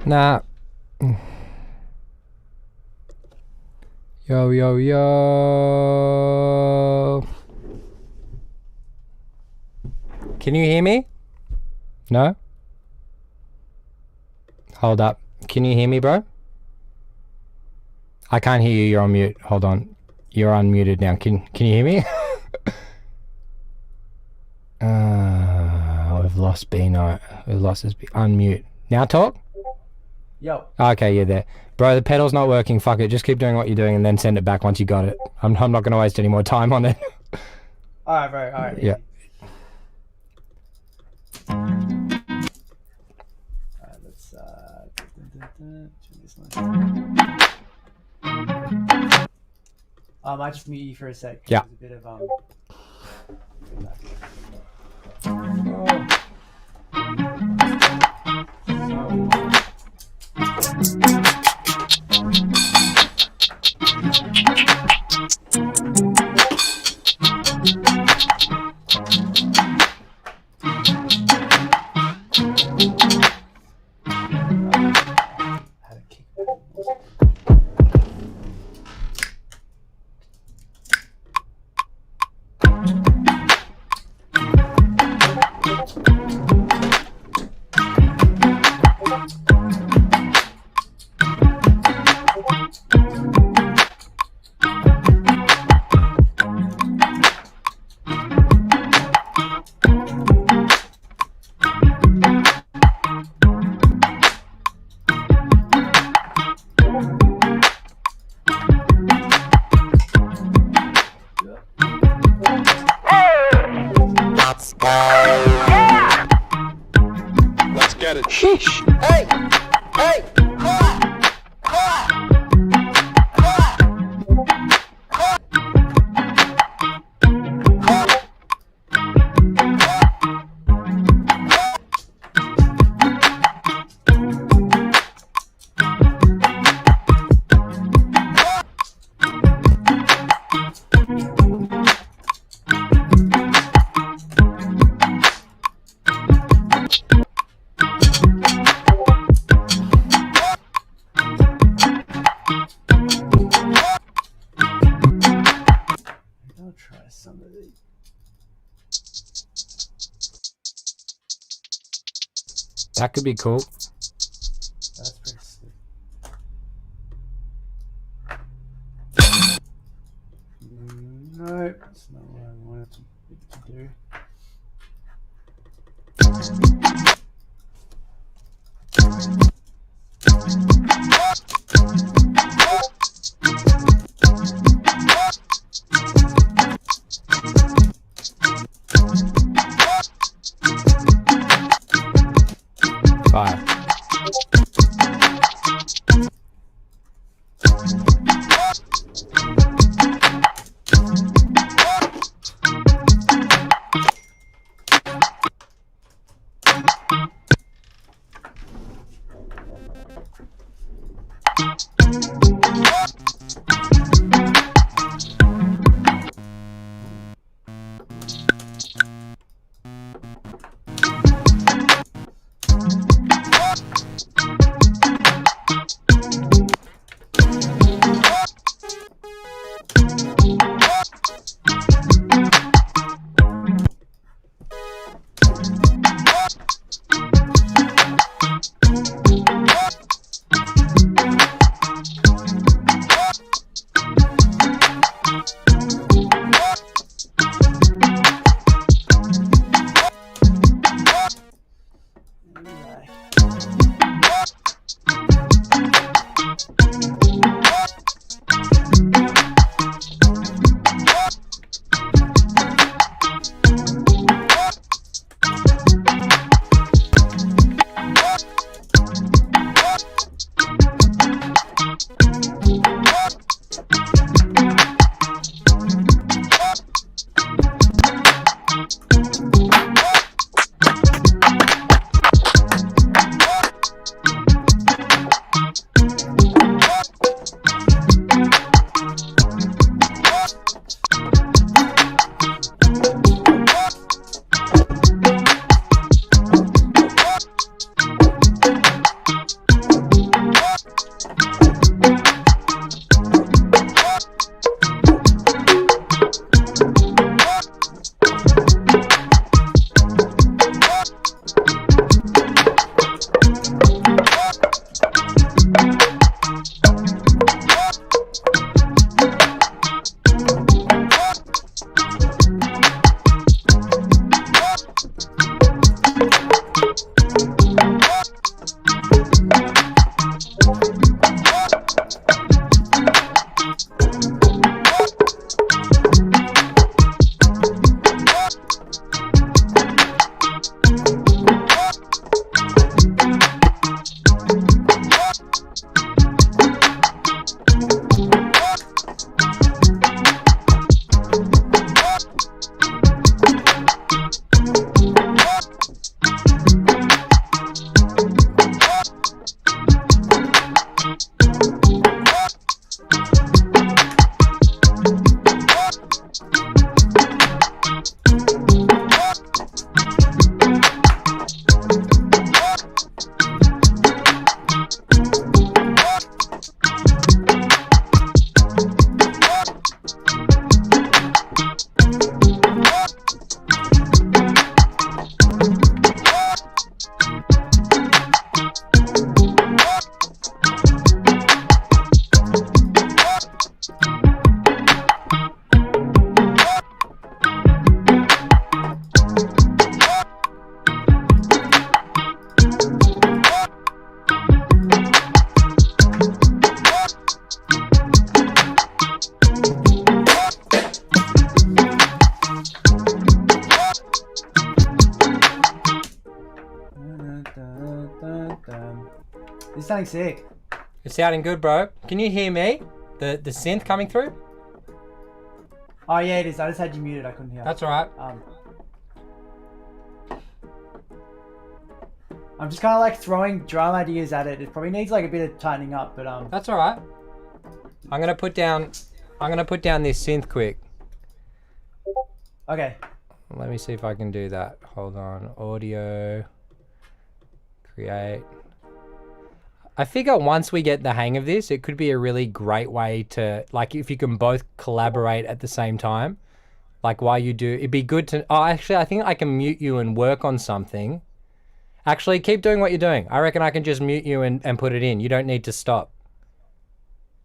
Nah. Yo, yo, yo. Can you hear me? No? Hold up. Can you hear me, bro? I can't hear you. You're on mute. Hold on. You're unmuted now. Can you hear me? We've lost Beano. We've lost his unmute. Now talk? Yo. Okay, you're there. Bro, the pedal's not working. Fuck it. Just keep doing what you're doing and then send it back once you got it. I'm not going to waste any more time on it. Alright, bro. Alright. Yeah. Alright, let's turn this one. I might just mute you for a sec. Yeah. There's a bit of Let's get it. Sheesh. Hey. Hey. I'll try some of these. That could be cool. That's pretty sick. No, that's not what I wanted to do. This sounding sick. It's sounding good, bro. Can you hear me? The synth coming through? Oh yeah, it is. I just had you muted. I couldn't hear. That's all right. I'm just kind of like throwing drum ideas at it. It probably needs like a bit of tightening up, but That's all right. I'm gonna put down this synth quick. Okay. Let me see if I can do that. Hold on. Audio. Create. I figure once we get the hang of this, it could be a really great way to, like, if you can both collaborate at the same time. Like, while you do, it'd be good to, oh, actually, I think I can mute you and work on something. Actually, keep doing what you're doing. I reckon I can just mute you and put it in. You don't need to stop.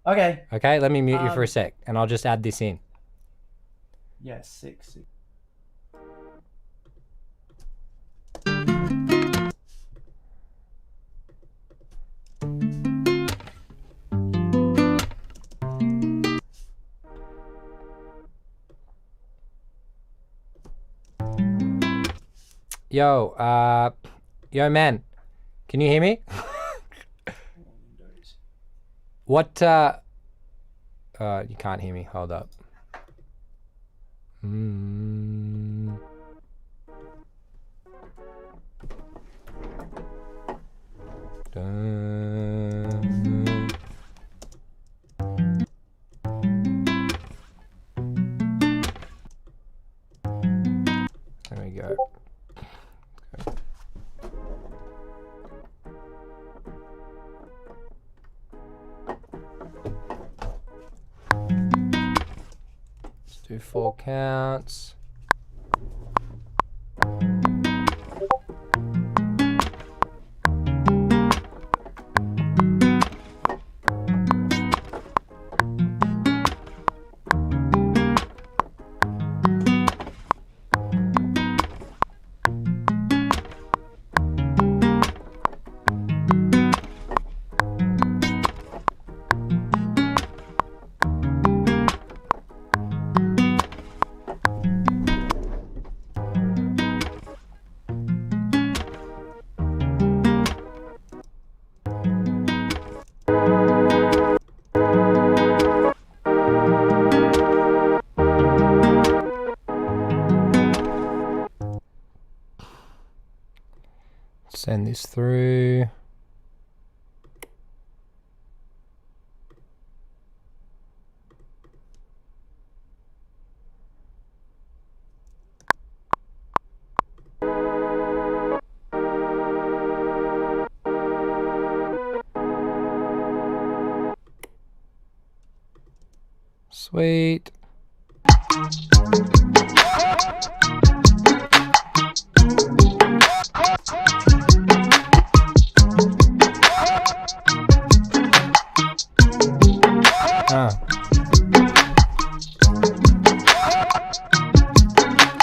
Okay. Okay, let me mute you for a sec, and I'll just add this in. Yeah, sick. Yo, man, can you hear me? What, you can't hear me, hold up. There we go. Let's do 4 counts. Send this through. Sweet.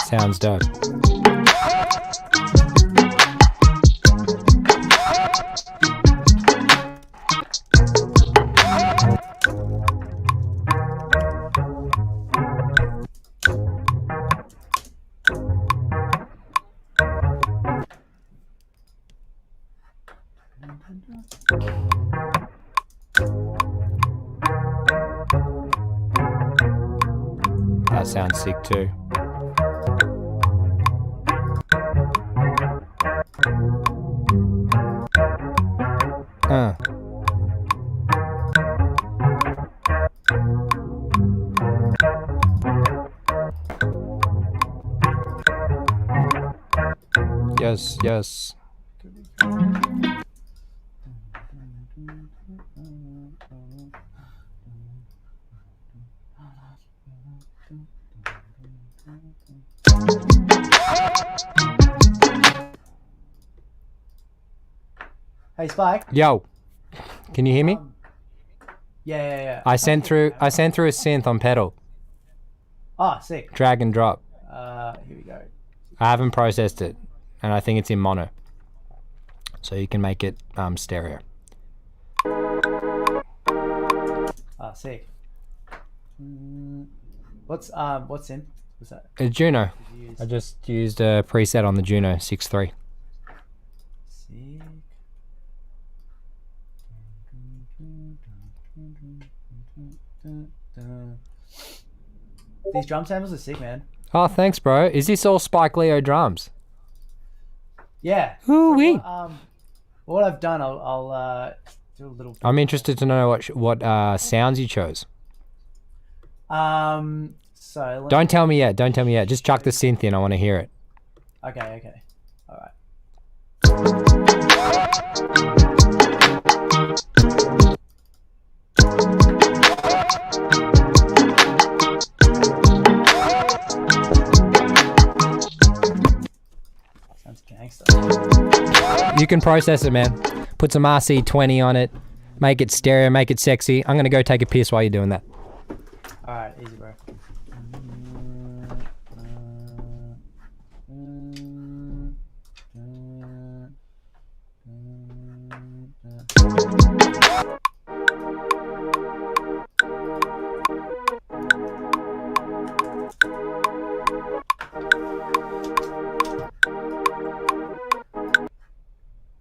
Sounds dope. That sounds sick too. Yes, yes. Hey Spike. Yo, can you hear me? Yeah. I sent through a synth on pedal. Oh, sick. Drag and drop. Here we go. I haven't processed it, and I think it's in mono, so you can make it stereo. Oh, sick. What's in? What's that? A Juno. I just used a preset on the Juno 6.3. Sick. These drum samples are sick, man. Oh, thanks, bro. Is this all Spike Leo drums? Yeah. Ooh-wee. So what I've done, I'll do a little. I'm interested to know what sounds you chose. So Don't tell me yet. Don't tell me yet. Just chuck the synth in. I want to hear it. Okay. All right. Sounds gangster. You can process it, man. Put some RC20 on it. Make it stereo. Make it sexy. I'm going to go take a piss while you're doing that. All right, easy, bro.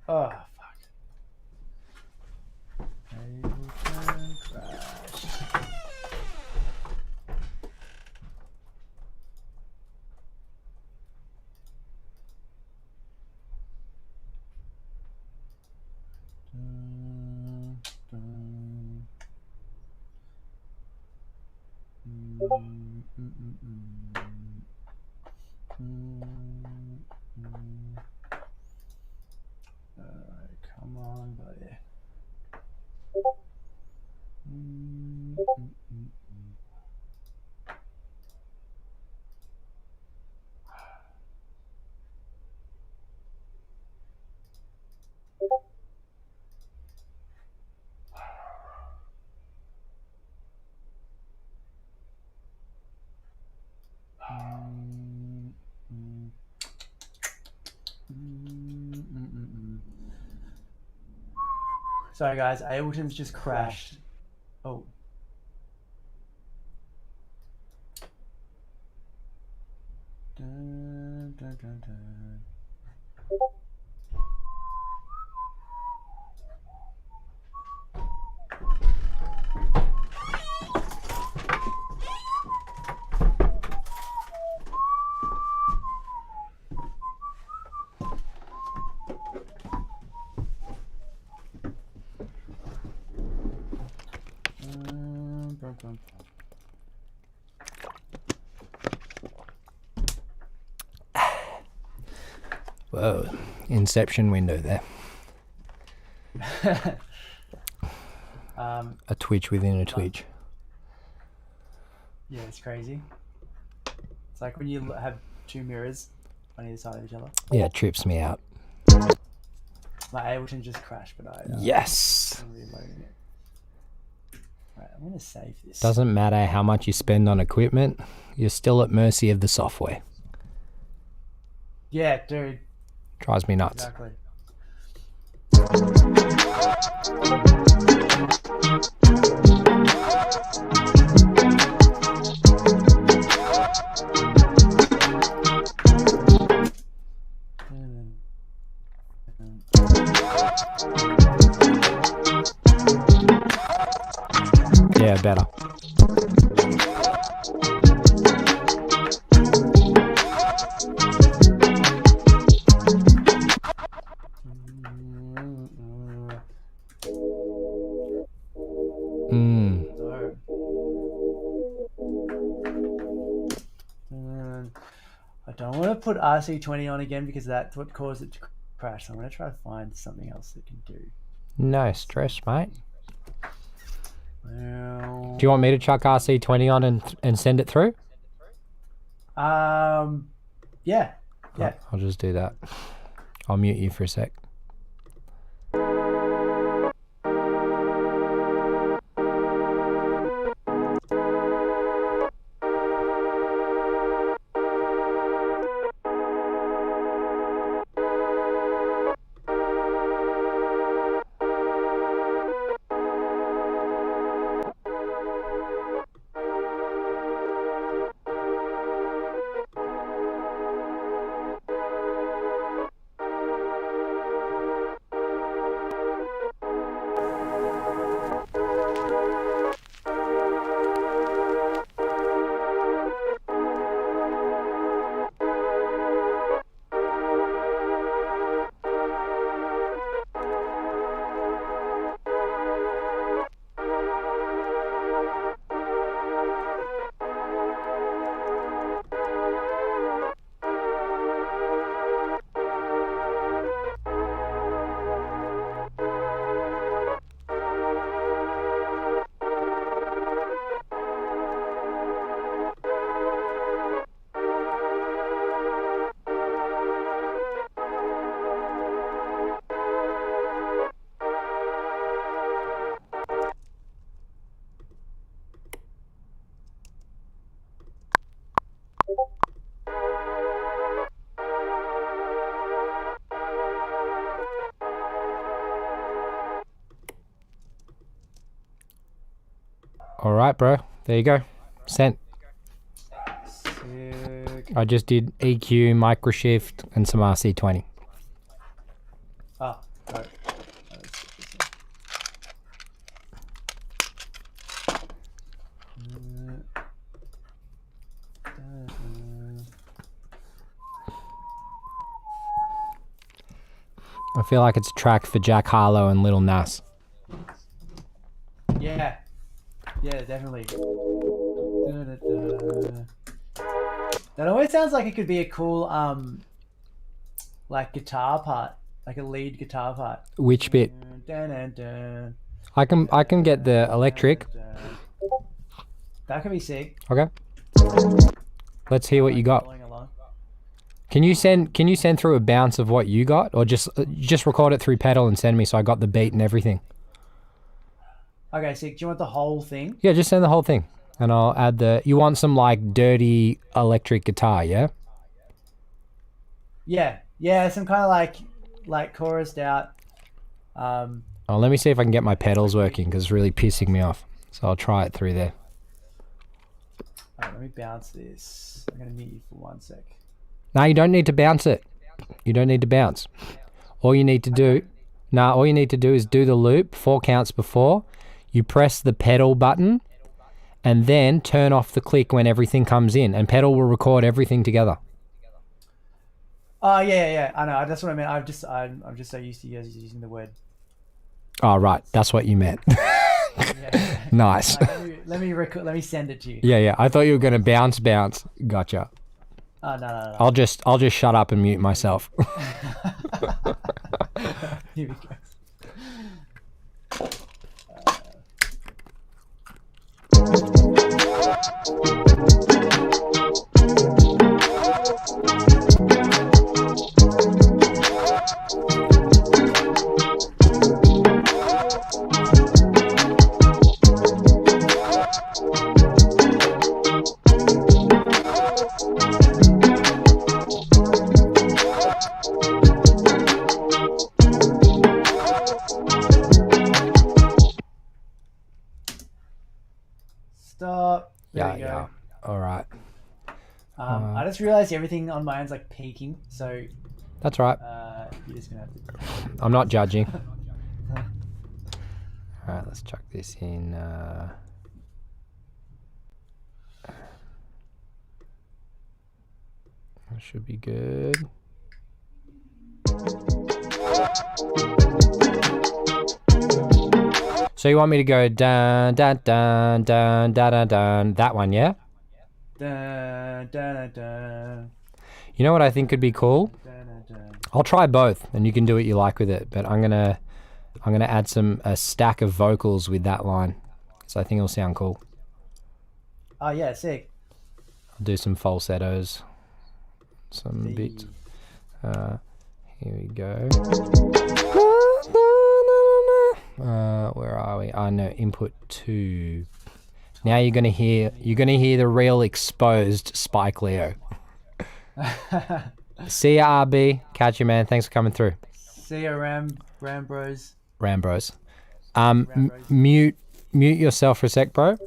Oh, fuck. Ableton crash. Come on, buddy. Sorry guys, Ableton's just crashed. Oh. Dun, dun, dun, dun. Whoa, Inception window there. A twitch within a twitch. Yeah, it's crazy. It's like when you have two mirrors on either side of each other. Yeah, it trips me out. My Ableton just crashed, but I Yes. I'm reloading it. Right, I'm gonna save this. Doesn't matter how much you spend on equipment, you're still at mercy of the software. Yeah, dude. Drives me nuts. Exactly. Yeah, better. I don't want to put RC20 on again because that's what caused it to crash. So I'm going to try to find something else that can do. No stress, mate. Well, Do you want me to chuck RC20 on and send it through? yeah. Yeah. Right, I'll just do that. I'll mute you for a sec. All right, bro. There you go. Sent. Sick. I just did EQ, microshift, and some RC20. Oh, right. I feel like it's a track for Jack Harlow and Lil Nas. Yeah. Yeah, definitely. That always sounds like it could be a cool, like guitar part, like a lead guitar part. Which bit? I can get the electric. That could be sick. Okay. Let's hear what you got. Following along. Can you send through a bounce of what you got, or just record it through pedal and send me so I got the beat and everything? Okay, sick. Do you want the whole thing? Yeah, just send the whole thing, and I'll add the. You want some like dirty electric guitar, yeah? Yeah, some kind of like chorused out. Oh, let me see if I can get my pedals working because it's really pissing me off. So I'll try it through there. Alright, let me bounce this. I'm gonna mute you for 1 sec. No, you don't need to bounce it. You don't need to bounce. All you need to do, all you need to do is do the loop 4 counts before. You press the pedal button, and then turn off the click when everything comes in, and pedal will record everything together. Oh yeah. I know. That's what I meant. I'm just so used to you guys using the word. Oh right, that's what you meant. Yeah. Nice. Let me send it to you. Yeah. I thought you were gonna bounce. Gotcha. Oh no. I'll just shut up and mute myself. Here we go. Stop. There we go. Yeah. All right. I just realized everything on my end's like peaking, so That's right. you're just gonna have to. I'm not judging. All right, let's chuck this in. That should be good. So you want me to go dun dun dun dun dun dun dun, that one, yeah? Dun, dun, dun, You know what I think could be cool? dun, dun, dun. I'll try both, and you can do what you like with it. But I'm gonna add a stack of vocals with that line, so I think it'll sound cool. Oh yeah, sick. I'll do some falsettos, some Hey. bits. Here we go. Where are we? Oh no, input 2. Now you're gonna hear the real exposed Spike Leo. See ya, RB. Catch you, man. Thanks for coming through. See ya, Rambros. Rambros. Mute yourself for a sec, bro.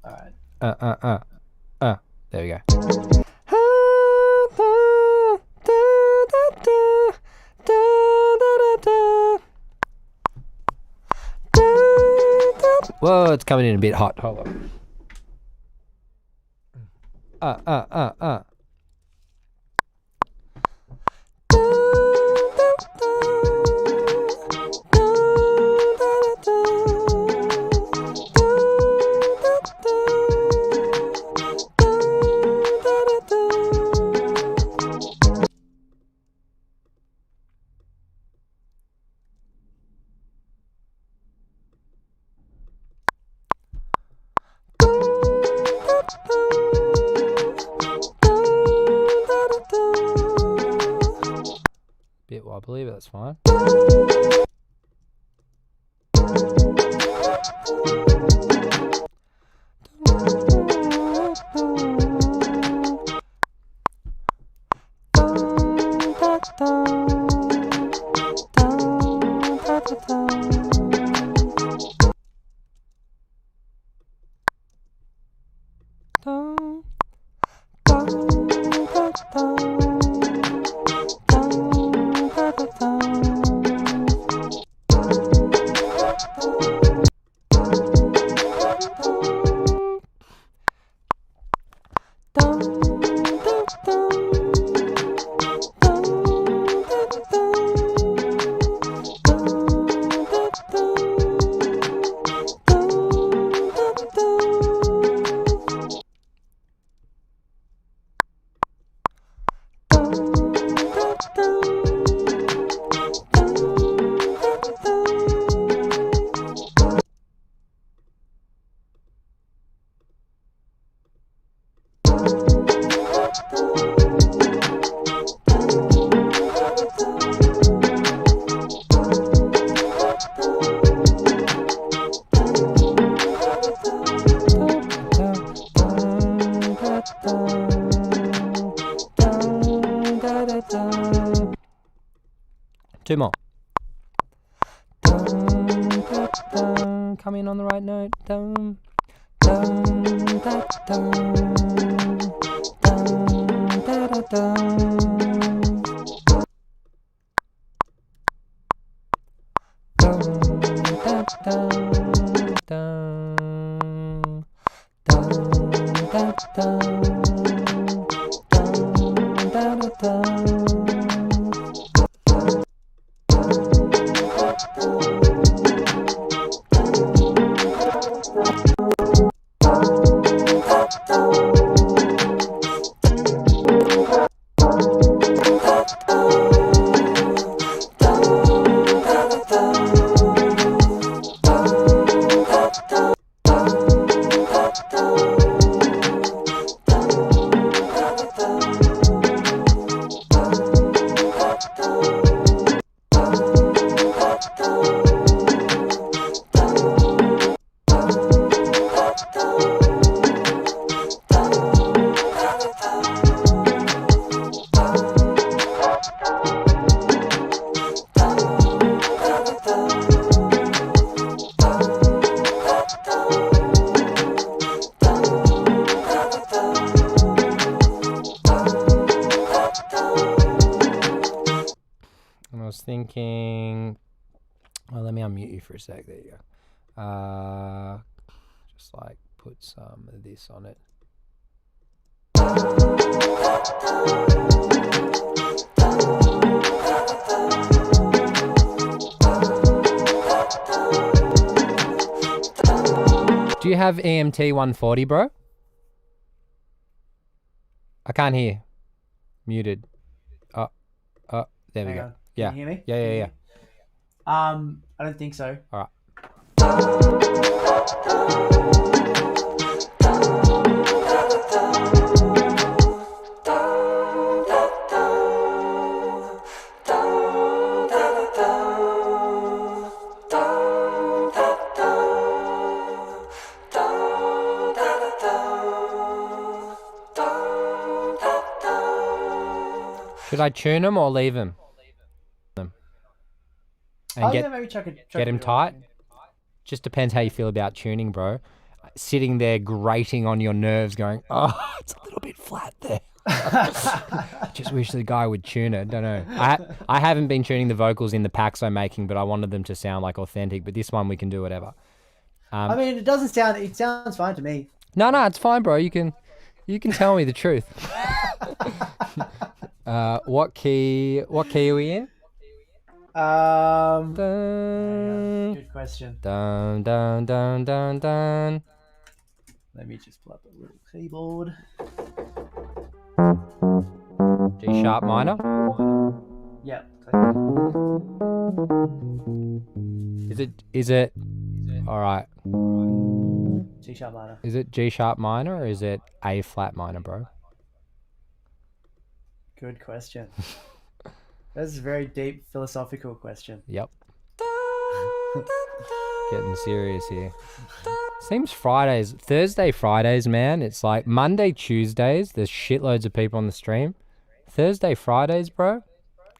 Alright. There we go. Whoa, it's coming in a bit hot. Hold on. Bit wobbly, but that's fine. Two more. Come in on the right note. And I was thinking, well, let me unmute you for a sec. There you go. Just like put some of this on it. Do you have EMT 140, bro? I can't hear. Muted. There we Hang go. on. Yeah. Can you hear me? Yeah. I don't think so. All right. Should I tune him or leave him? And Yeah, maybe chuck get him it tight? Just depends how you feel about tuning, bro. Sitting there grating on your nerves going, oh, it's a little bit flat there. Just wish the guy would tune it. Don't know. I haven't been tuning the vocals in the packs I'm making, but I wanted them to sound like authentic. But this one we can do whatever. I mean, it sounds fine to me. No, it's fine, bro. You can tell me the truth. What key are we in? Dun, Good question. dun, dun, dun, dun, dun. Let me just pull up a little keyboard. G sharp minor. Yep. Is it all right? G sharp minor. Is it G sharp minor or is it A flat minor, bro? Good question. That's a very deep philosophical question. Yep. Getting serious here. Seems Thursday, Fridays, man. It's like Monday, Tuesdays. There's shitloads of people on the stream. Thursday, Fridays, bro,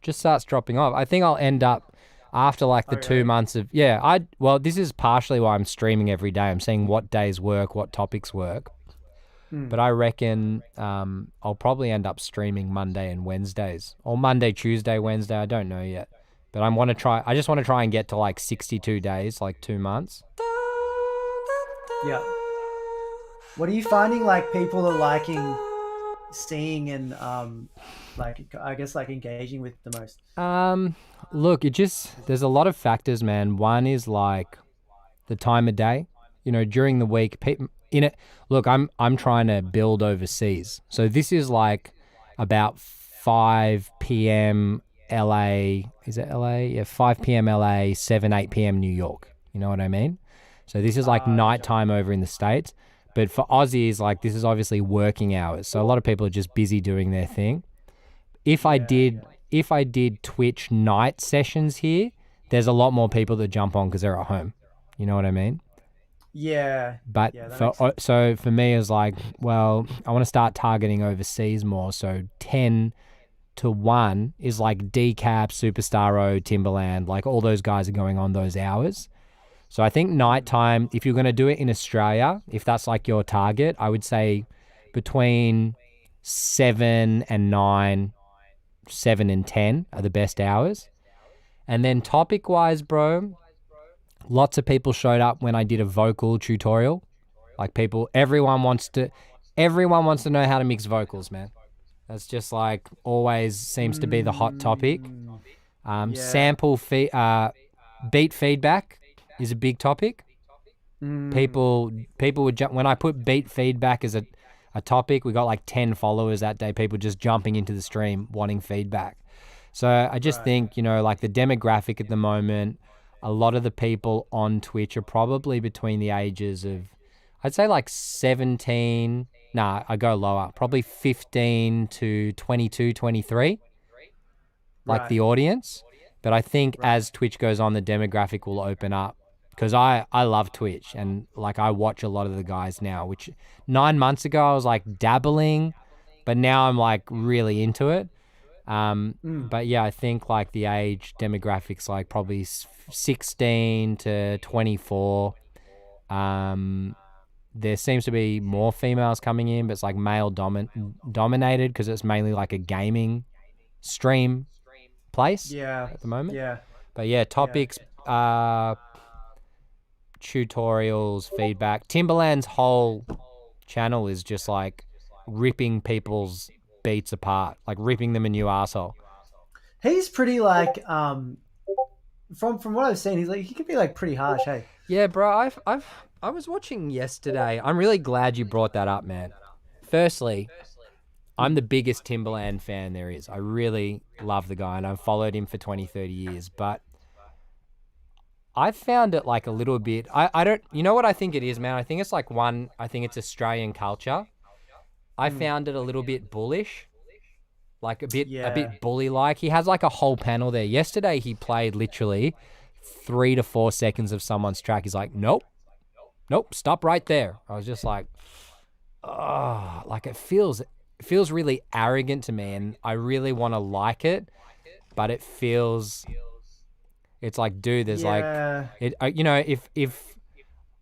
just starts dropping off. I think I'll end up after like the 2 months of well, this is partially why I'm streaming every day. I'm seeing what days work, what topics work. But I reckon I'll probably end up streaming Monday and Wednesdays, or Monday, Tuesday, Wednesday. I don't know yet, but I just want to try and get to like 62 days, like 2 months. Yeah. What are you finding? Like people are liking seeing and engaging with the most. Look, there's a lot of factors, man. One is like the time of day. You know, during the week, look, I'm trying to build overseas. So this is like about 5 p.m. LA. Is it LA? Yeah, 5 p.m. LA, 8 p.m. New York. You know what I mean? So this is like nighttime over in the States. But for Aussies, like this is obviously working hours. So a lot of people are just busy doing their thing. If I did Twitch night sessions here, there's a lot more people that jump on because they're at home. You know what I mean? Yeah. But so for me, it's like, well, I want to start targeting overseas more. So 10 to 1 is like Decap, Superstar, Timberland, like all those guys are going on those hours. So I think nighttime, if you're going to do it in Australia, if that's like your target, I would say between 7 and 9, 7 and 10 are the best hours. And then topic-wise, bro, lots of people showed up when I did a vocal tutorial. Like everyone wants to know how to mix vocals, man. That's just like always seems to be the hot topic. Beat feedback is a big topic. People would jump when I put beat feedback as a topic. We got like 10 followers that day. People just jumping into the stream wanting feedback. So I just think, you know, like the demographic at the moment, a lot of the people on Twitch are probably between the ages of, I'd say like 17. Nah, I go lower. Probably 15 to 22, 23, like the audience. But I think as Twitch goes on, the demographic will open up. Because I love Twitch and like I watch a lot of the guys now, which 9 months ago I was like dabbling, but now I'm like really into it. But yeah, I think like the age demographics like probably 16 to 24. There seems to be more females coming in, but it's like male dominated because it's mainly like a gaming stream place at the moment. Yeah. But yeah, topics, tutorials, feedback. Timberland's whole channel is just like ripping people's beats apart, like ripping them a new asshole. He's pretty like from what I've seen, he's like he can be like pretty harsh, hey. Yeah, bro, I was watching yesterday. I'm really glad you brought that up, man. Firstly, I'm the biggest Timberland fan there is. I really love the guy and I've followed him for 20, 30 years, but I found it like a little bit, I don't, you know what I think it is, man? I think it's like I think it's Australian culture. I found it a little bit bullish, like a bit bully-like. He has like a whole panel there. Yesterday he played literally 3 to 4 seconds of someone's track. He's like, nope, stop right there. I was just like, oh, like it feels really arrogant to me and I really want to like it, but it feels, it's like, dude, there's like, you know, if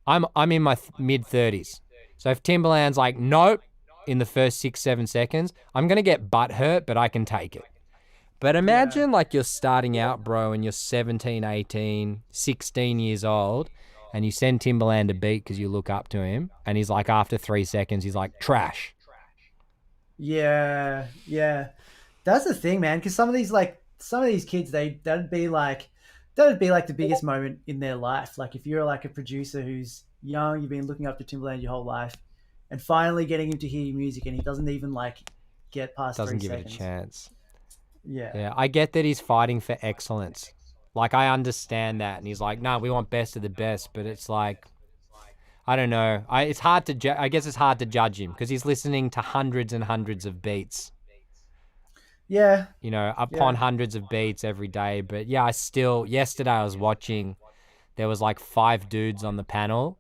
I'm in my mid-30s, so if Timberland's like, nope, in the first 6-7 seconds, I'm going to get butt hurt, but I can take it. But imagine like you're starting out, bro, and you're 17, 18, 16 years old, and you send Timberland a beat because you look up to him, and he's like, after 3 seconds, he's like, trash. Yeah. That's the thing, man, because some of these kids, that'd be like the biggest moment in their life. Like if you're like a producer who's young, you've been looking up to Timberland your whole life, and finally getting him to hear your music, and he doesn't even like get past 3 seconds. Doesn't give it a chance. Yeah. I get that he's fighting for excellence. Like I understand that, and he's like, "No, we want best of the best." But it's like, I don't know. It's hard to. I guess it's hard to judge him because he's listening to hundreds and hundreds of beats. Yeah. You know, upon hundreds of beats every day. But yeah, yesterday I was watching, there was like 5 dudes on the panel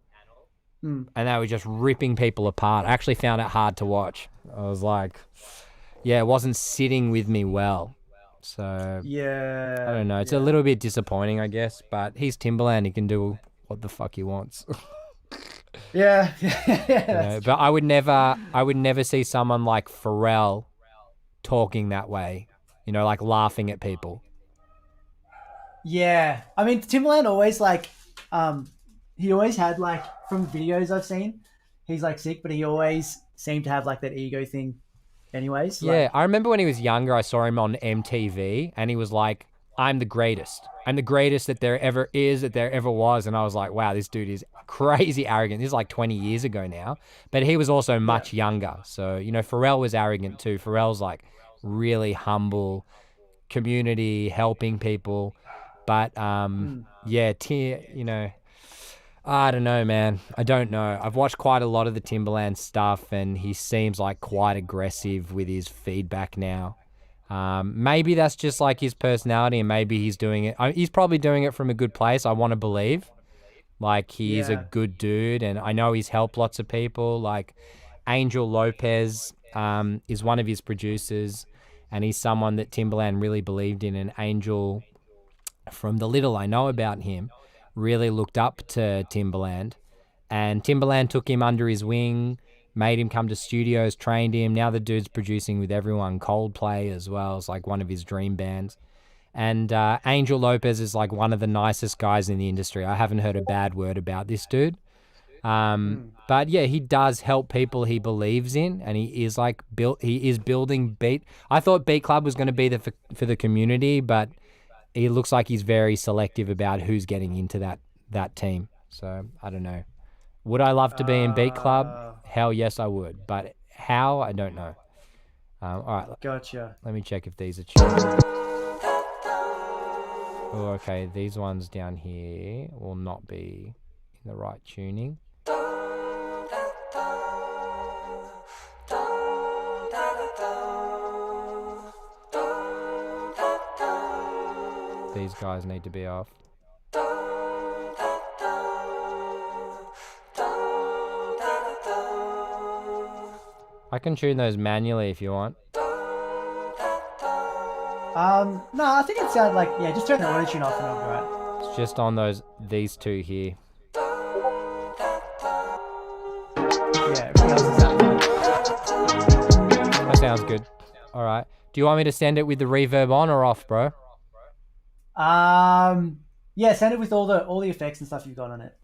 and they were just ripping people apart. I actually found it hard to watch. I was like, yeah, it wasn't sitting with me well. So yeah, I don't know. It's a little bit disappointing, I guess, but he's Timberland. He can do what the fuck he wants. Yeah. You know, but I would never see someone like Pharrell talking that way, you know, like laughing at people. Yeah. I mean, Timberland always like, he always had like, from videos I've seen, he's like sick, but he always seemed to have like that ego thing anyways. Yeah. Like, I remember when he was younger, I saw him on MTV and he was like, I'm the greatest. I'm the greatest that there ever is, that there ever was. And I was like, wow, this dude is crazy arrogant. This is like 20 years ago now. But he was also much younger. So, you know, Pharrell was arrogant too. Pharrell's like really humble, community, helping people. But, you know, I don't know, man. I don't know. I've watched quite a lot of the Timberland stuff and he seems like quite aggressive with his feedback now. Maybe that's just like his personality and maybe he's doing it. He's probably doing it from a good place. I want to believe like he is a good dude and I know he's helped lots of people. Like Angel Lopez is one of his producers and he's someone that Timberland really believed in, and Angel, from the little I know about him, really looked up to Timberland, and Timberland took him under his wing, made him come to studios, trained him. Now the dude's producing with everyone. Coldplay as well. It's like one of his dream bands. And Angel Lopez is like one of the nicest guys in the industry. I haven't heard a bad word about this dude. But yeah, he does help people he believes in, and he is like building Beat. I thought Beat Club was going to be for the community, but he looks like he's very selective about who's getting into that team. So I don't know. Would I love to be in Beat Club? Hell yes, I would. But how? I don't know. All right. Gotcha. Let me check if these are tuned. Oh, okay. These ones down here will not be in the right tuning. These guys need to be off. I can tune those manually if you want. No, I think it sounds like, yeah, just turn the auto tune off and it'll be right. It's just on these two here. Yeah, everything else is sounding fine. That sounds good. All right. Do you want me to send it with the reverb on or off, bro? Yeah, send it with all the effects and stuff you've got on it.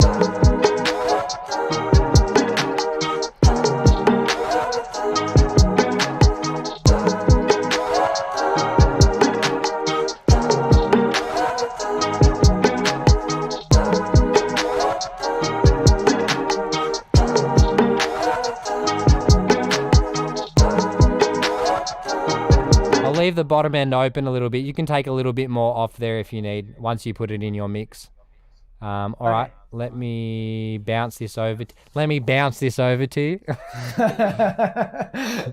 Leave the bottom end open a little bit. You can take a little bit more off there if you need once you put it in your mix. All right, let me bounce this over. Let me bounce this over to you.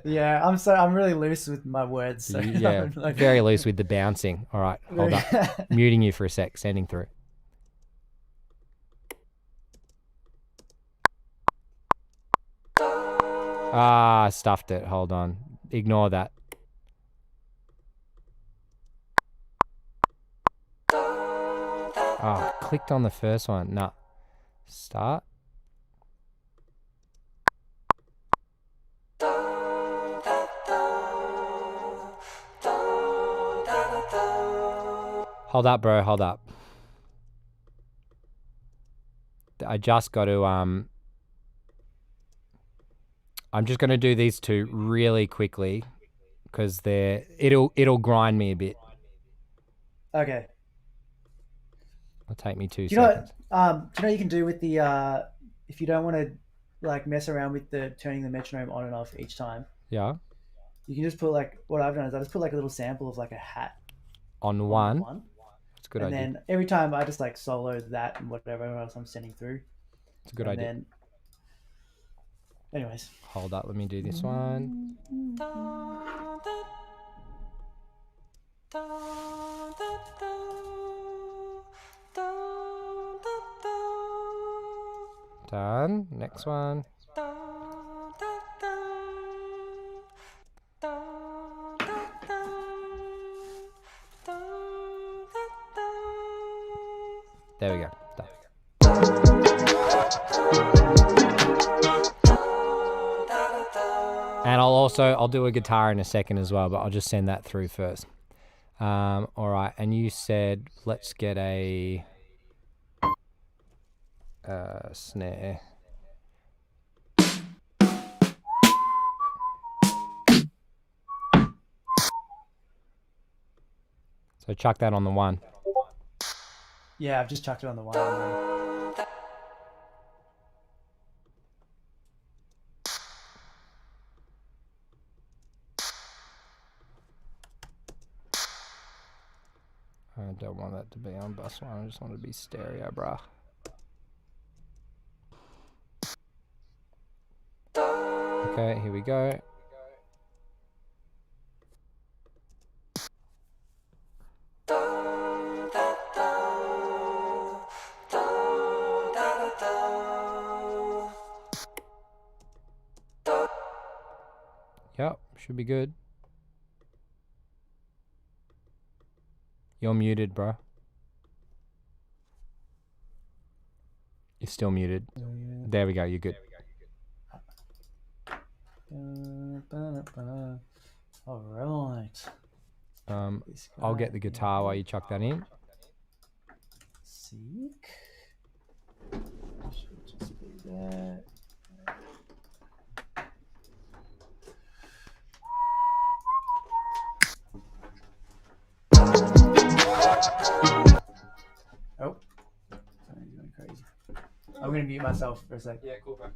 Yeah, I'm really loose with my words. So Yeah, very loose with the bouncing. All right, hold up. Muting you for a sec. Sending through. Ah, stuffed it. Hold on. Ignore that. Oh, clicked on the first one. Nah. Start. Hold up, bro. Hold up. I just got to I'm just going to do these two really quickly because it'll grind me a bit. Okay. It'll take me 2 Do you know seconds. what, do you know what you can do with the if you don't want to like mess around with the turning the metronome on and off each time? Yeah. You can just put like, what I've done is I just put like a little sample of like a hat On one. That's a good and idea. then every time I just like solo that and whatever else I'm sending through. It's a good idea. Then, anyways. Hold up, let me do this one. Done. Next one. There we go. Done. And I'll do a guitar in a second as well, but I'll just send that through first. All right, and you said let's get a snare. So chuck that on the one. Yeah, I've just chucked it on the one. I don't want that to be on bus one. I just want it to be stereo, bruh. Okay, here we go. Yep, should be good. You're muted, bro. You're still muted. There we go, you're good. All right. I'll get the guitar while you chuck that in. Seek. Should just be that. Oh, something's going crazy. I'm gonna mute myself for a sec. Yeah, cool, bro.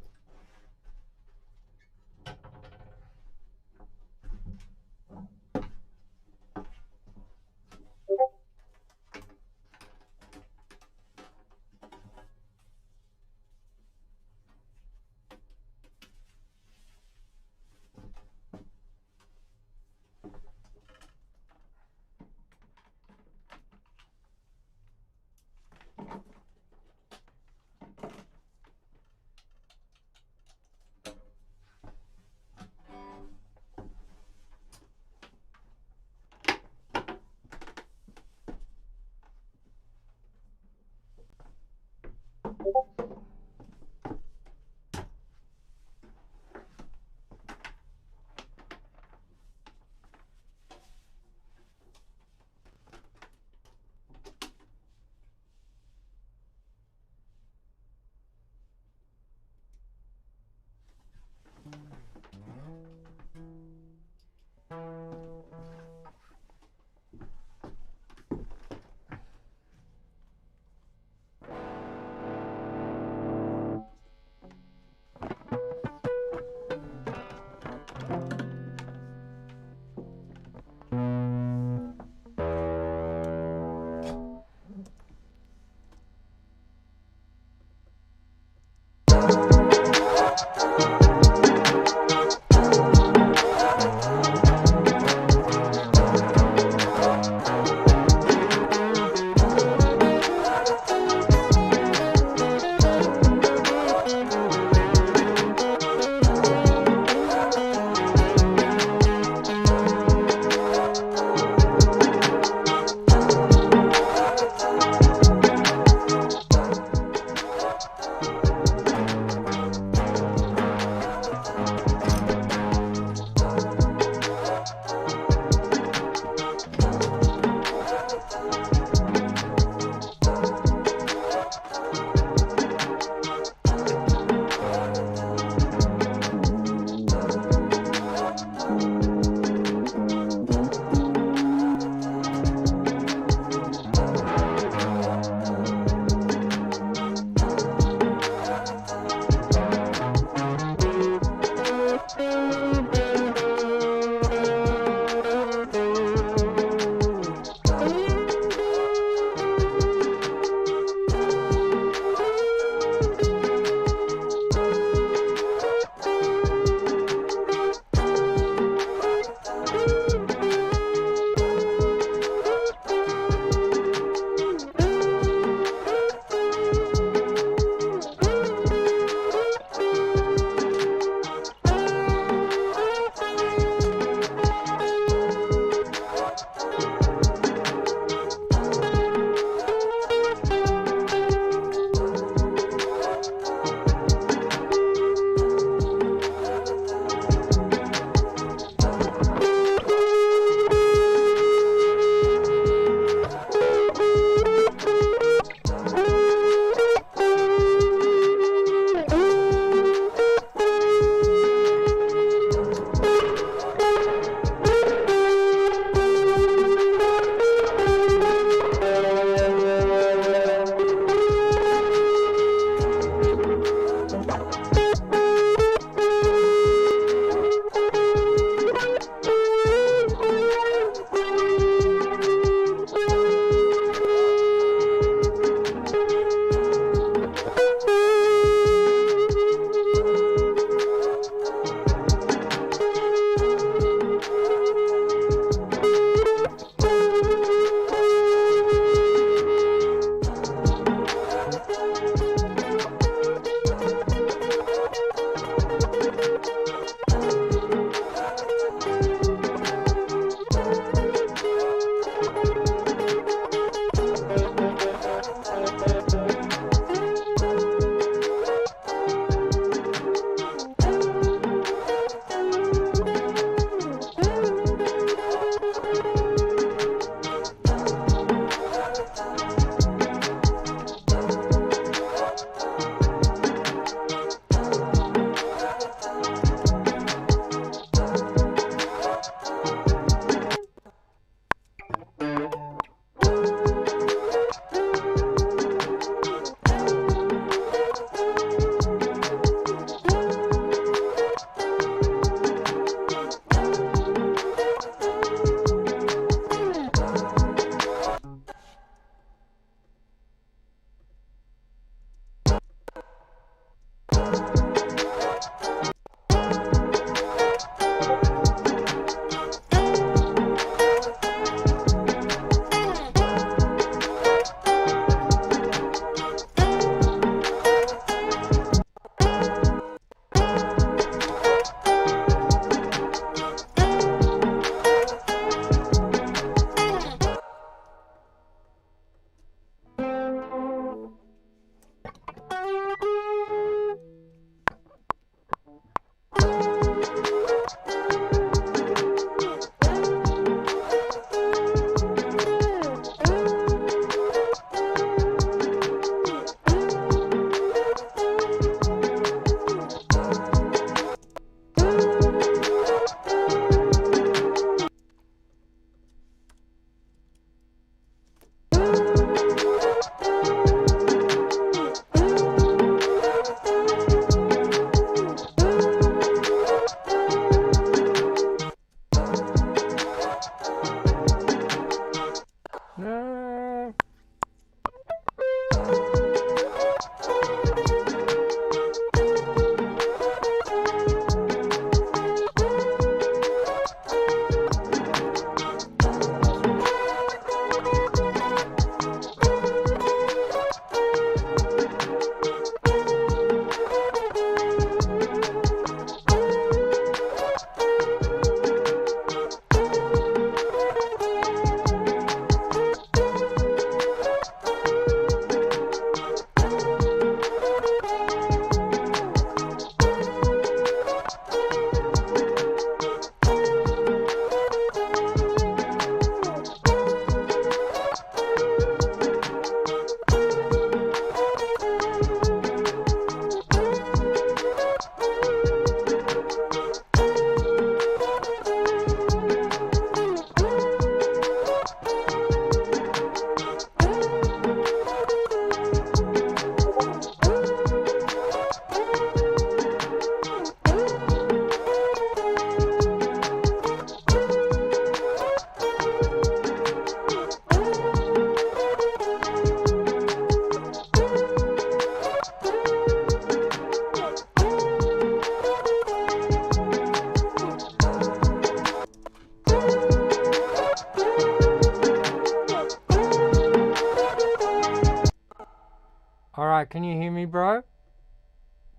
All right, can you hear me, bro?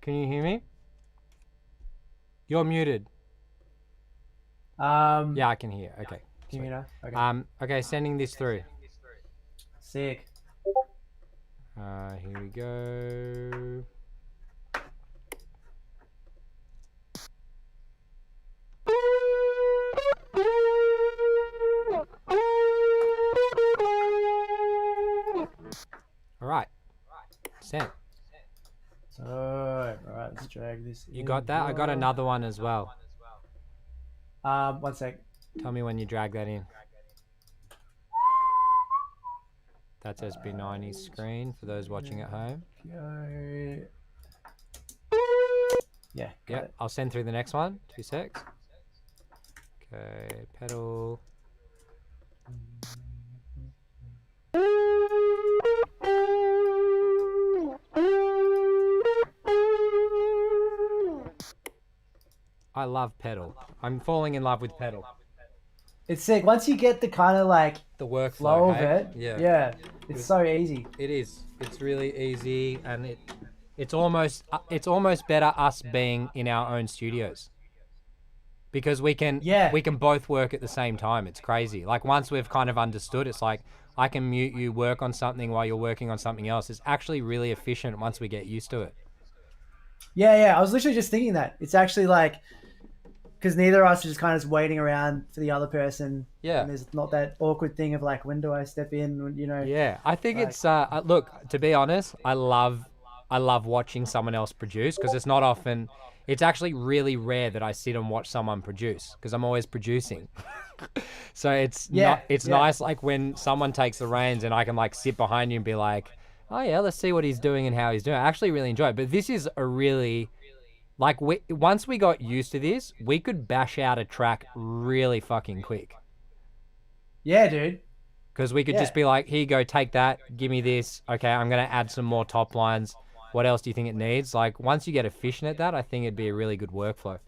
Can you hear me? You're muted. Yeah, I can hear. Okay. Can you hear now? Okay. Okay, sending this through. Sick. Here we go. All right. Sent. So, all right, let's drag this. You got that? I got another one as well. 1 sec. Tell me when you drag that in. That's SB90's screen for those watching at home. Go. Yeah. Got it. I'll send through the next one. 2 secs. Okay, pedal. I love pedal. I'm falling in love with pedal. It's sick. Once you get the kind of like The workflow flow of hey? it, Yeah. yeah, it's so easy. It is. It's really easy, and it's almost better us being in our own studios, because we can both work at the same time. It's crazy. Like once we've kind of understood, it's like I can mute you, work on something while you're working on something else. It's actually really efficient once we get used to it. Yeah. I was literally just thinking that it's actually like, because neither of us are just kind of waiting around for the other person. Yeah. And there's not that awkward thing of like, when do I step in? You know. Yeah, I think like, it's look, to be honest, I love watching someone else produce, because it's not often, it's actually really rare that I sit and watch someone produce, because I'm always producing. So it's nice like when someone takes the reins and I can like sit behind you and be like, oh yeah, let's see what he's doing and how he's doing. I actually really enjoy it. But this is a really, like, once we got used to this, we could bash out a track really fucking quick. Yeah, dude. Because we could just be like, here you go, take that, give me this. Okay, I'm going to add some more top lines. What else do you think it needs? Like, once you get efficient at that, I think it'd be a really good workworkflow.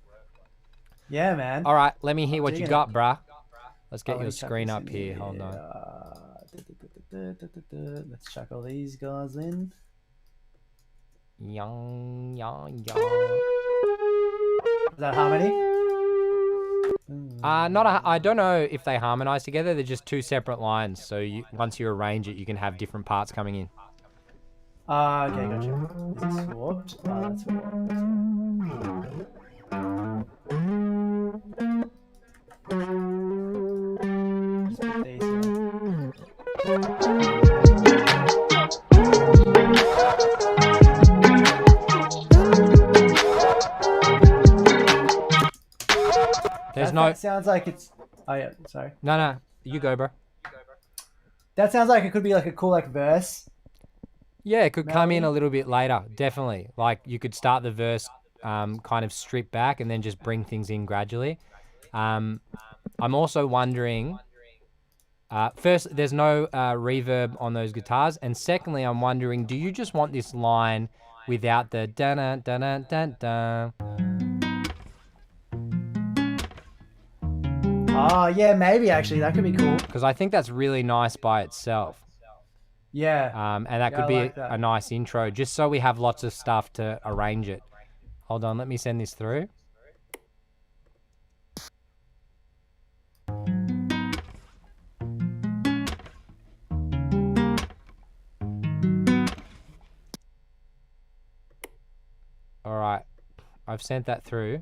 Yeah, man. All right, let me hear what you got, bruh. Let's get let your me chuck screen this up in here. Hold on. Let's chuck all these guys in. Young. Is that harmony? I don't know if they harmonize together. They're just two separate lines. So once you arrange it, you can have different parts coming in. Okay, gotcha. Is it swapped? That's just put these here. There's That sounds like it's. Oh yeah, sorry. No, you go, bro. That sounds like it could be like a cool like verse. Yeah, it could come in a little bit later, definitely. Like you could start the verse kind of stripped back and then just bring things in gradually. I'm also wondering First, there's no reverb on those guitars, and secondly, I'm wondering, do you just want this line without the dun dun dun dun dun? Oh, yeah, maybe actually. That could be cool. Because I think that's really nice by itself. Yeah. And that could I be like that. a nice intro, just so we have lots of stuff to arrange it. Hold on, let me send this through. All right, I've sent that through.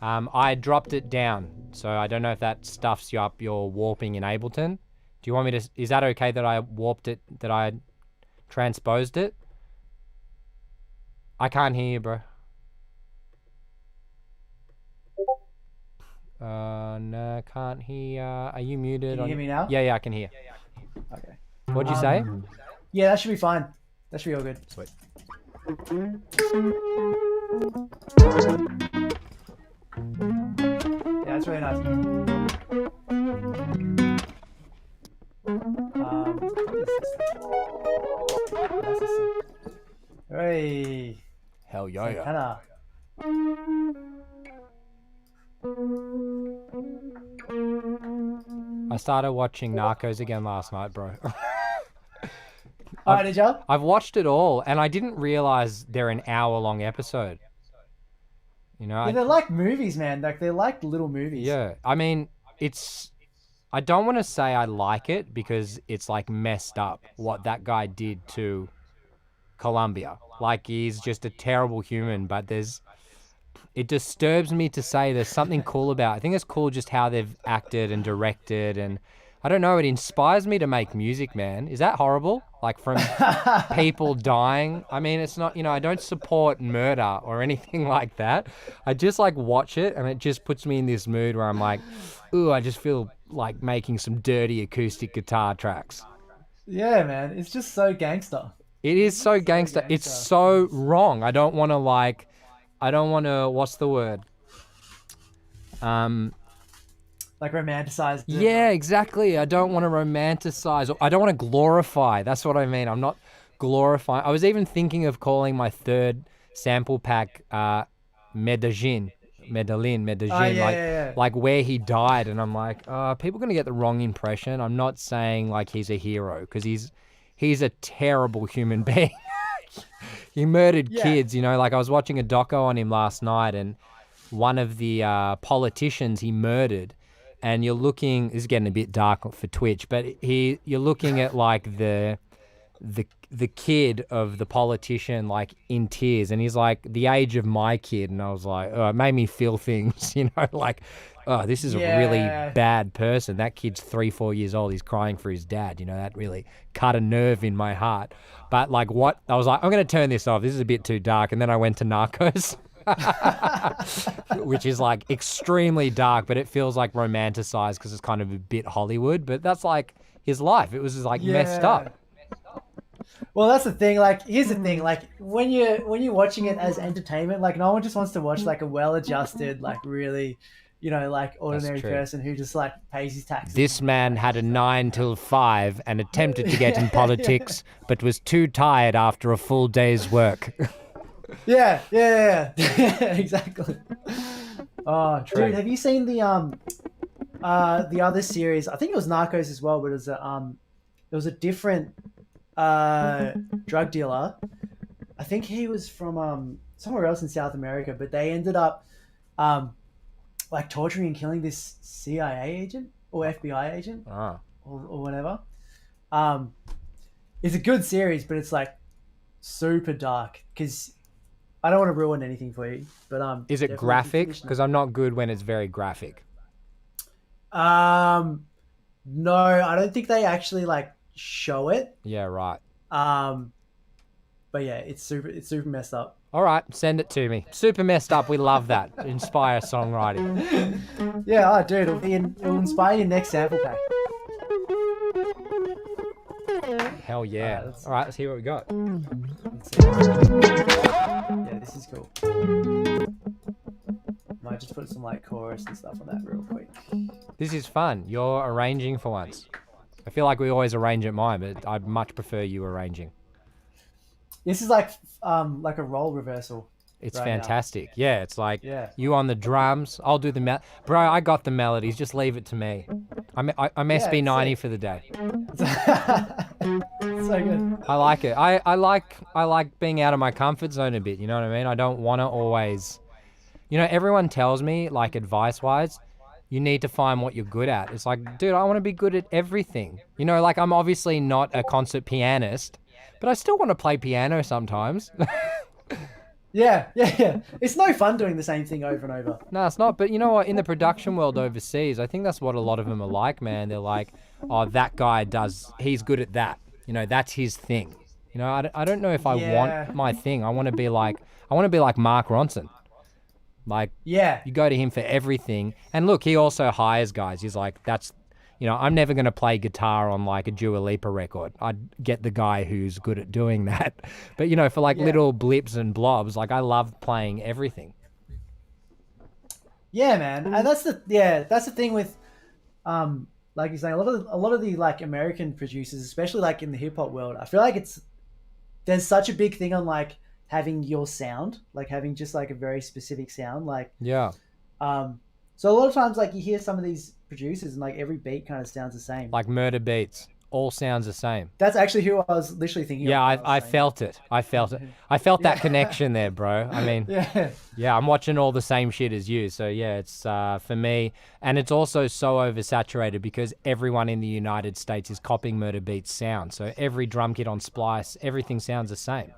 I dropped it down, so I don't know if that stuffs you up your warping in Ableton. Do you want me to, is that okay that I warped it, that I transposed it? I can't hear you, bro. No, can't hear. Are you muted? Can you hear me now? Yeah, I can hear. Okay. What'd you say? Yeah, that should be fine. That should be all good. Sweet. Yeah, that's really nice. What is this? Hey. Hell yeah. Santana. I started watching Narcos again last night, bro. Oh, did you? I've watched it all, and I didn't realize they're an hour-long episode. You know, Yeah, they're like movies, man. Like they're like little movies. yeah. I mean, I don't want to say I like it because it's like messed up what that guy did to Colombia. Like he's just a terrible human, but it disturbs me to say there's something cool about it. I think it's cool just how they've acted and directed, and I don't know, it inspires me to make music, man. Is that horrible? Like from people dying? I mean, it's not, I don't support murder or anything like that. I just like watch it and it just puts me in this mood where I'm like, ooh, I just feel like making some dirty acoustic guitar tracks. Yeah, man. It's just so gangster. It is so gangster. It's so wrong. I don't want to, what's the word? Like romanticized. Yeah, exactly. I don't want to romanticize. I don't want to glorify. That's what I mean. I'm not glorifying. I was even thinking of calling my third sample pack Medellin, like where he died. And I'm like, people are going to get the wrong impression. I'm not saying like he's a hero because he's a terrible human being. He murdered kids, like I was watching a doco on him last night, and one of the politicians he murdered, and you're looking, this is getting a bit dark for Twitch, but you're looking at like the kid of the politician like in tears, and he's like the age of my kid, and I was like, it made me feel things, like, this is a really bad person. That kid's 3-4 years old, he's crying for his dad, that really cut a nerve in my heart. But like I was like, I'm going to turn this off, this is a bit too dark, and then I went to Narcos. Which is like extremely dark, but it feels like romanticized because it's kind of a bit Hollywood, but that's like his life. It was just like messed up. Well, that's the thing. Like, here's the thing. Like, when you're watching it as entertainment, like no one just wants to watch like a well-adjusted, like really, like ordinary person who just like pays his taxes. This man had a 9 till 5 and attempted to get in politics, but was too tired after a full day's work. Yeah, exactly. Oh, true. Dude, have you seen the other series? I think it was Narcos as well, but it was a different drug dealer. I think he was from somewhere else in South America, but they ended up like torturing and killing this CIA agent or FBI agent or whatever. It's a good series, but it's like super dark because I don't want to ruin anything for you, but is it graphic? Because I'm not good when it's very graphic. No, I don't think they actually like show it. Yeah, right. But yeah, it's super messed up. All right, send it to me. Super messed up. We love that. Inspire songwriting. Yeah, dude, it'll inspire your next sample pack. Hell yeah. All right, let's hear what we got. Yeah, this is cool. Might just put some like chorus and stuff on that real quick. This is fun. You're arranging for once. feel like we always arrange at mine, but I'd much prefer you arranging. This is like a role reversal. It's right fantastic. Yeah, it's like Yeah. you on the drums. I'll do the bro. I got the melodies. Just leave it to me. I'm SB90 for the day. So good. I like it. I like being out of my comfort zone a bit. You know what I mean? I don't want to always. You know, everyone tells me, like, advice-wise, you need to find what you're good at. It's like, dude, I want to be good at everything. You know, like, I'm obviously not a concert pianist, but I still want to play piano sometimes. Yeah. It's no fun doing the same thing over and over. No, it's not. But you know what? In the production world overseas, I think that's what a lot of them are like, man. They're like, oh, that guy he's good at that. You know, that's his thing. You know, I don't know if I want my thing. I want to be like Mark Ronson. Like, Yeah. you go to him for everything. And look, he also hires guys. He's like, you know, I'm never going to play guitar on like a Dua Lipa record. I'd get the guy who's good at doing that. But, you know, for like little blips and blobs, like I love playing everything. Yeah, man. And that's the thing with like you're saying, a lot of the like American producers, especially like in the hip hop world, I feel like there's such a big thing on like having your sound, like having just like a very specific sound. Like Yeah. so a lot of times like you hear some of these producers and like every beat kind of sounds the same. Like Murder Beats. All sounds the same. That's actually who I was literally thinking Yeah, of. I felt it. I felt that connection there, bro. I mean, yeah, I'm watching all the same shit as you. So yeah, it's for me. And it's also so oversaturated because everyone in the United States is copying Murder Beats sound. So every drum kit on Splice, everything sounds the same.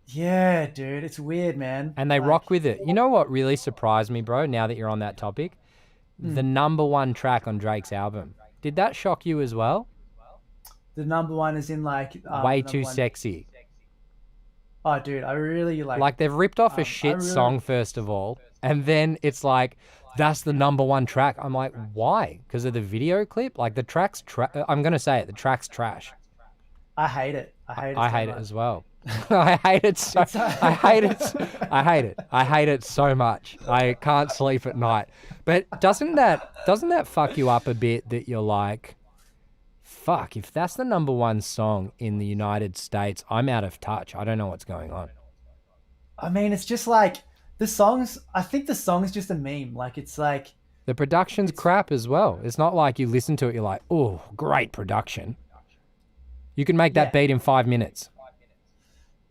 Yeah, dude, it's weird, man. And they rock with it. You know what really surprised me, bro, now that you're on that topic? The #1 track on Drake's album. Did that shock you as well? The #1 is in like Way Too Sexy. Oh, dude, I really Like they've ripped off a shit song first of all, and then it's like that's the #1 track. I'm like, why? Because of the video clip? Like the track's I'm gonna say it. The track's trash. I hate it. I hate it as well. I hate it so. I hate it. I hate it so much. I can't sleep at night. But doesn't that fuck you up a bit that you're like, fuck, if that's the #1 song in the United States, I'm out of touch. I don't know what's going on. I mean, it's just like the songs. I think the song's just a meme. Like it's like the production's crap as well. It's not like you listen to it, you're like, oh, great production. You can make that beat in 5 minutes.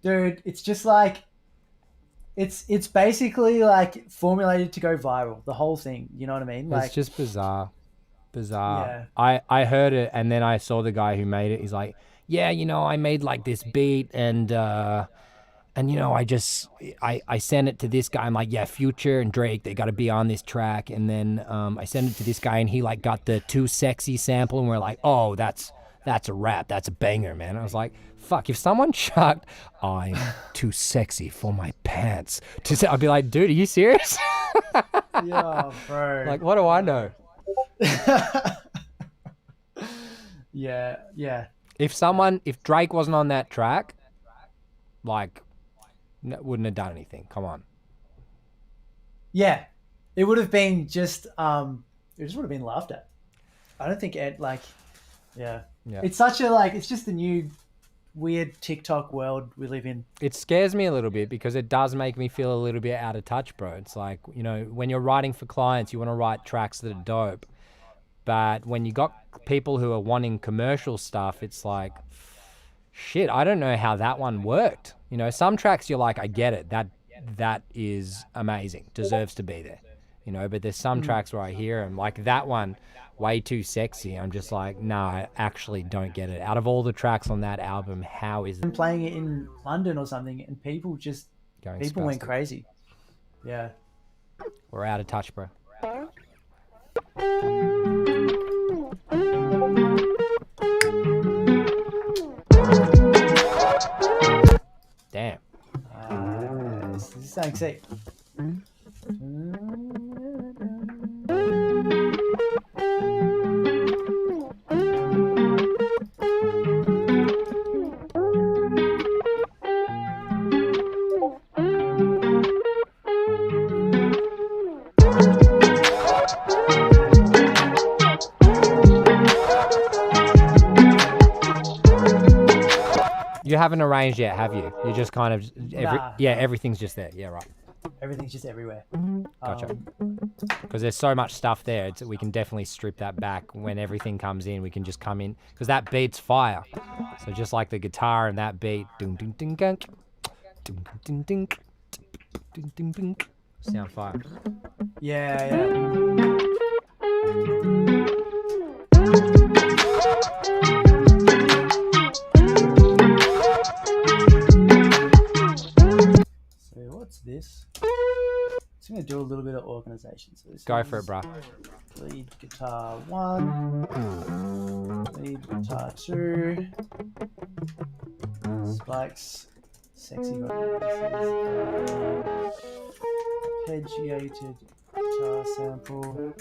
Dude, it's just like it's basically like formulated to go viral. The whole thing, you know what I mean? Like it's just bizarre. Yeah. I heard it and then I saw the guy who made it. He's like, yeah, you know, I made like this beat and you know, I sent it to this guy. I'm like, yeah, Future and Drake, they got to be on this track. And then I sent it to this guy and he like got the Too Sexy sample and we're like, oh, that's a rap. That's a banger, man. I was like, fuck, if someone chucked, I'm too sexy for my pants, I'd be like, dude, are you serious? yeah, bro. Like, what do I know? Yeah. If Drake wasn't on that track, like, wouldn't have done anything. Come on. Yeah. It would have been just, it just would have been laughed at. I don't think yeah. It's such a it's just the new weird TikTok world we live in. It scares me a little bit because it does make me feel a little bit out of touch, bro. It's like, you know, when you're writing for clients, you want to write tracks that are dope. But when you got people who are wanting commercial stuff, it's like, shit, I don't know how that one worked. You know, some tracks you're like, I get it. That is amazing. Deserves to be there. You know, but there's some tracks where I hear them, like that one, Way Too Sexy. I'm just like, nah, I actually don't get it. Out of all the tracks on that album, how is it? I'm playing it in London or something, and people went crazy. Yeah. We're out of touch, bro. Damn. This is something sick. You haven't arranged yet, have you? You just kind of Nah. everything's just there. Yeah, right. Everything's just everywhere. Gotcha. Because there's so much stuff there, we can definitely strip that back. When everything comes in, we can just come in because that beat's fire. So just like the guitar and that beat, ding ding ding ding, ding ding ding, ding ding ding, sound fire. Yeah. So what's this? I'm gonna do a little bit of organization. So this Go for it, bro. Lead guitar 1, lead guitar 2, spikes, sexy voices, arpeggiated guitar sample.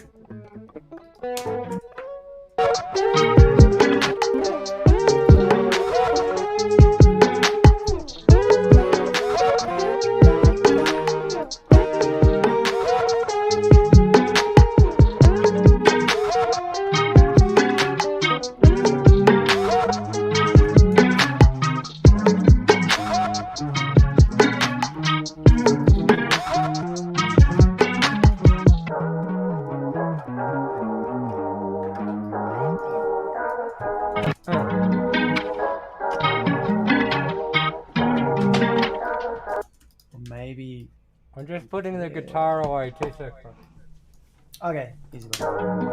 Maybe. I'm just putting the guitar away. 2 seconds. Okay, easy one.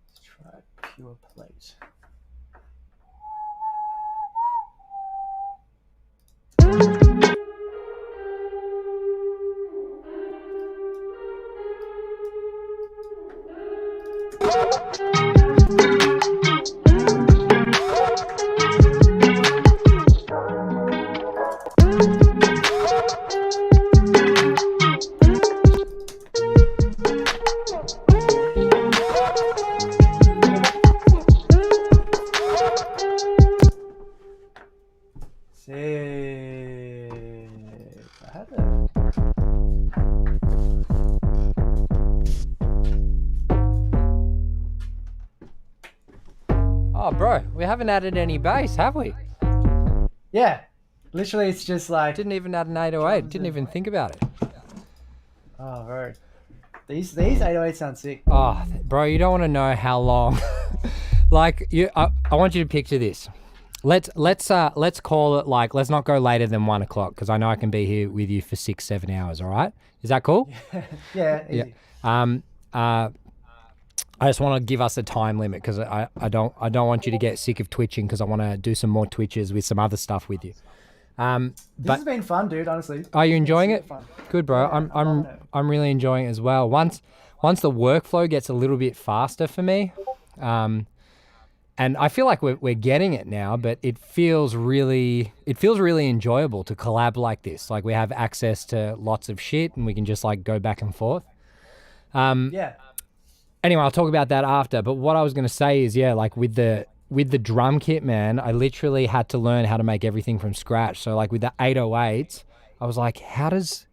Let's try pure plate. I had it. Oh, bro, we haven't added any bass, have we? Yeah, literally, it's just like. Didn't even add an 808. Didn't even think about it. Oh, bro, these 808s sound sick. Oh, bro, you don't want to know how long. Like I want you to picture this. Let's call it like, let's not go later than 1 o'clock because I know I can be here with you for 6-7 hours. All right, is that cool? Yeah, easy. I just want to give us a time limit because I don't want you to get sick of twitching because I want to do some more twitches with some other stuff with you. This has been fun, dude. Honestly. Are you enjoying it? Fun. Good, bro. Yeah, I'm really enjoying it as well. Once the workflow gets a little bit faster for me, and I feel like we're getting it now, but it feels really enjoyable to collab like this. Like we have access to lots of shit and we can just like go back and forth. Yeah. Anyway, I'll talk about that after. But what I was going to say is, yeah, like with the drum kit, man, I literally had to learn how to make everything from scratch. So like with the 808s, I was like, how does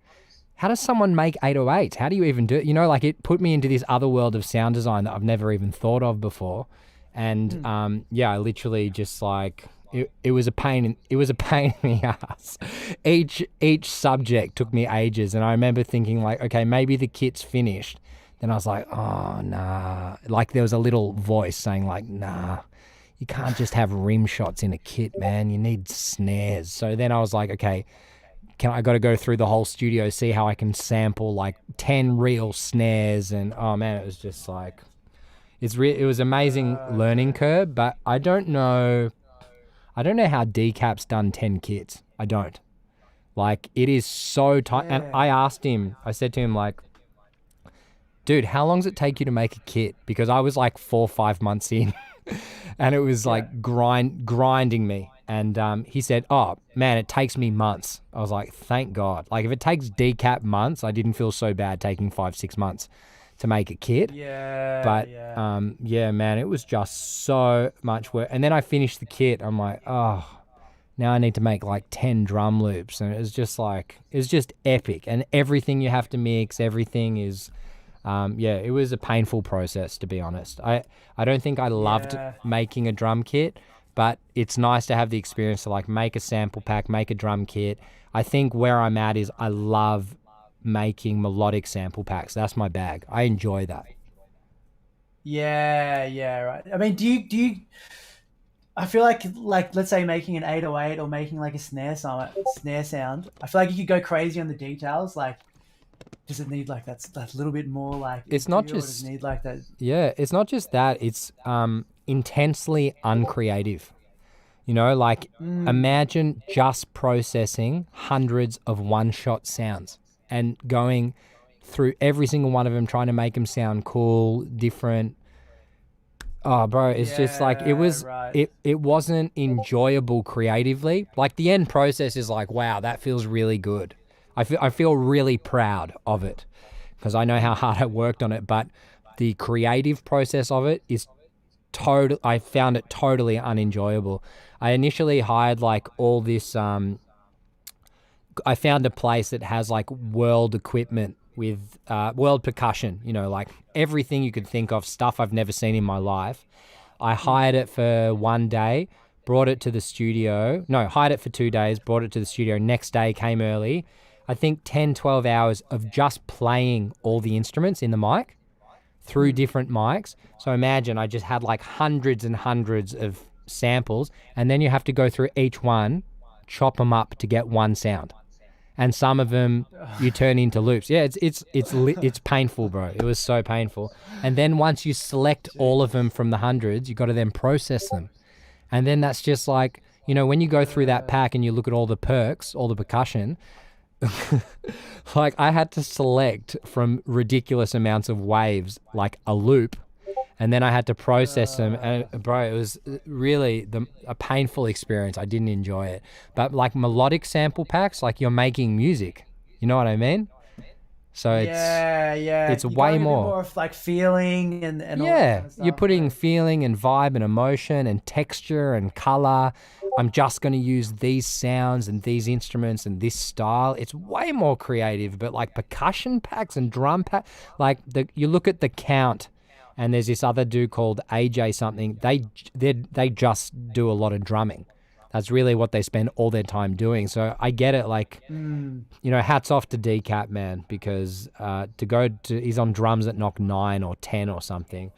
someone make 808s? How do you even do it? You know, like it put me into this other world of sound design that I've never even thought of before. And yeah, I literally just like it was a pain in the ass. Each subject took me ages, and I remember thinking like, okay, maybe the kit's finished. Then I was like, oh nah. Like there was a little voice saying like, nah, you can't just have rim shots in a kit, man. You need snares. So then I was like, okay, I got to go through the whole studio, see how I can sample like 10 real snares. And oh man, it was just like, it was amazing learning curve, but I don't know how Decap's done 10 kits. I don't. Like, it is so tight. And I asked him, I said to him, like, dude, how long does it take you to make a kit? Because I was like 4 or 5 months in and it was like grinding me. And he said, oh, man, it takes me months. I was like, thank God. Like, if it takes Decap months, I didn't feel so bad taking 5-6 months to make a kit. But yeah, man, it was just so much work. And then I finished the kit. I'm like, oh, now I need to make like 10 drum loops. And it was just epic. And everything you have to mix, everything is, it was a painful process, to be honest. I don't think I loved making a drum kit, but it's nice to have the experience to like make a sample pack, make a drum kit. I think where I'm at is I love making melodic sample packs. That's my bag. I enjoy that. Yeah, right. I mean, do you I feel like let's say making an 808 or making like a snare sound, I feel like you could go crazy on the details. Like, does it need like that little bit more like? It's not does just it need like that. Yeah, it's not just that. It's intensely uncreative. You know, like imagine just processing hundreds of one-shot sounds and going through every single one of them, trying to make them sound cool, different. Oh, bro, it's just like it wasn't enjoyable creatively. Like the end process is like, wow, that feels really good. I feel really proud of it because I know how hard I worked on it. But the creative process of it is I found it totally unenjoyable. I initially hired like all this. I found a place that has like world equipment with world percussion, you know, like everything you could think of, stuff I've never seen in my life. I hired it for one day, brought it to the studio. No, hired it for 2 days, brought it to the studio. Next day, came early. I think 10, 12 hours of just playing all the instruments in the mic through different mics. So imagine I just had like hundreds and hundreds of samples, and then you have to go through each one, chop them up to get one sound. And some of them you turn into loops. Yeah, it's painful, bro. It was so painful. And then once you select all of them from the hundreds, you got to then process them. And then that's just like, you know, when you go through that pack and you look at all the perks, all the percussion, like I had to select from ridiculous amounts of waves, like a loop, and then I had to process them. And bro, it was really a painful experience. I didn't enjoy it. But like melodic sample packs, like you're making music. You know what I mean? So it's you way more. More of like feeling and all that kind of stuff. You're putting feeling and vibe and emotion and texture and color. I'm just going to use these sounds and these instruments and this style. It's way more creative. But like percussion packs and drum pack, like you look at the Count, and there's this other dude called AJ something. They just do a lot of drumming. That's really what they spend all their time doing. So I get it. Like, you know, hats off to Decap, man, because he's on drums at knock 9 or 10 or something.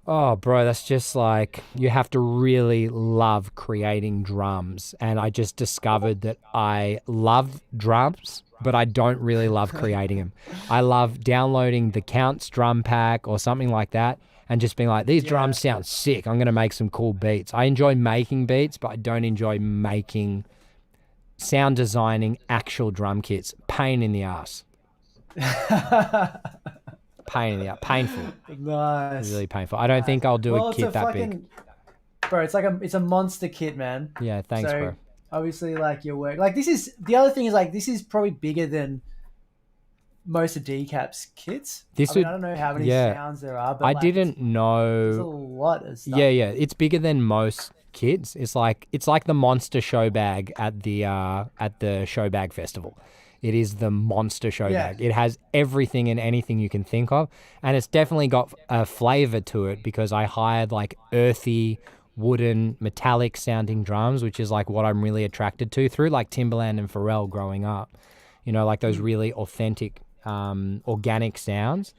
Oh, bro, that's just like, you have to really love creating drums. And I just discovered that I love drums, but I don't really love creating them. I love downloading the Count's drum pack or something like that and just being like, these drums sound sick. I'm going to make some cool beats. I enjoy making beats, but I don't enjoy sound designing actual drum kits. Pain in the ass. Painful. Nice. Really painful. I don't think I'll do a kit that big. Bro, it's a monster kit, man. Yeah, thanks, bro. Obviously, like your work, like this is the other thing is like this is probably bigger than most of Decap's kits. I don't know how many sounds there are, but I didn't know. There's a lot of stuff. Yeah, it's bigger than most kits. It's like the monster show bag at the show bag festival. It is the monster show bag. It has everything and anything you can think of, and it's definitely got a flavor to it because I hired like earthy, wooden, metallic sounding drums, which is like what I'm really attracted to through like Timbaland and Pharrell growing up. You know, like those really authentic, organic sounds.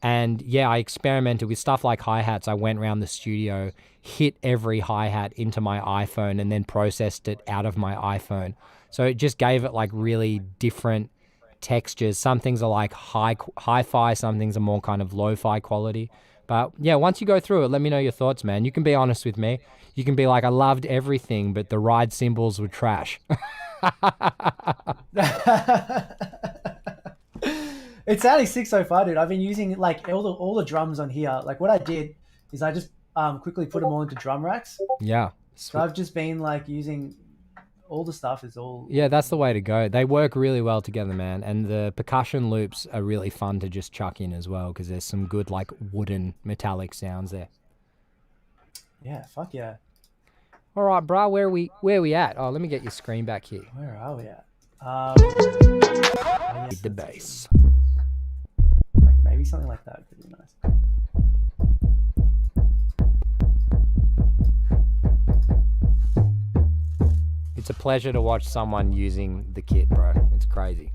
And yeah, I experimented with stuff like hi-hats. I went around the studio, hit every hi-hat into my iPhone, and then processed it out of my iPhone. So it just gave it like really different textures. Some things are like hi-fi, some things are more kind of lo-fi quality. But yeah, once you go through it, let me know your thoughts, man. You can be honest with me. You can be like, I loved everything, but the ride cymbals were trash. It's sounding sick so far, dude. I've been using like all the drums on here. Like what I did is I just quickly put them all into drum racks. Yeah. So I've just been like using all the stuff is all. Yeah, that's the way to go. They work really well together, man. And the percussion loops are really fun to just chuck in as well because there's some good like wooden metallic sounds there. Yeah, fuck yeah. All right, bro, where are we at? Oh, let me get your screen back here. Where are we at? With the bass. Like maybe something like that could be nice. It's a pleasure to watch someone using the kit, bro. It's crazy.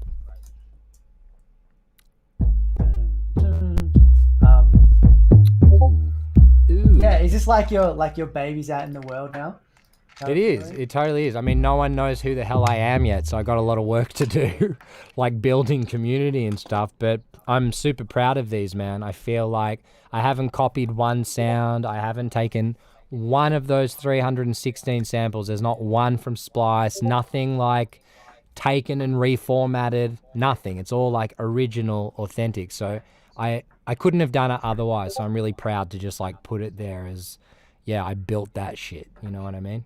Ooh. Yeah, is this like your baby's out in the world now? It is. It totally is. I mean, no one knows who the hell I am yet, so I got a lot of work to do, like building community and stuff. But I'm super proud of these, man. I feel like I haven't copied one sound. I haven't taken one of those 316 samples. There's not one from Splice. Nothing like taken and reformatted. Nothing. It's all like original, authentic. So I couldn't have done it otherwise. So I'm really proud to just like put it there as, yeah, I built that shit. You know what I mean?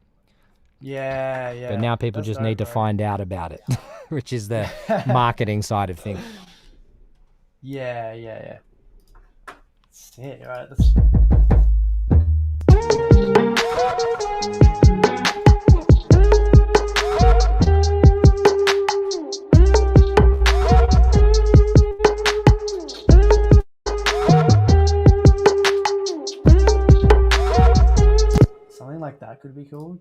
Yeah, yeah. But now people just need to find out about it, which is the marketing side of things. Yeah. Sick. All right, let's. Something like that could be cool.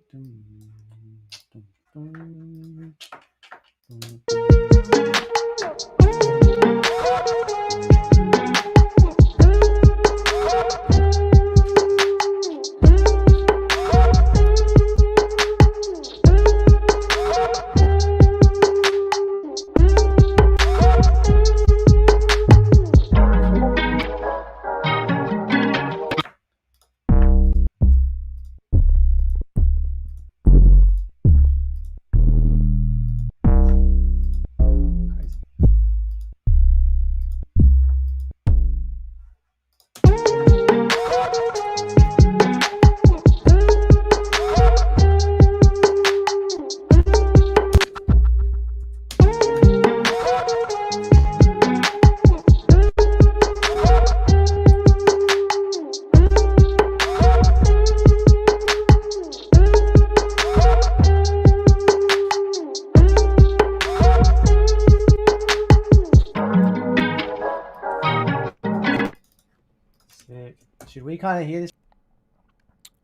Should we kind of hear this?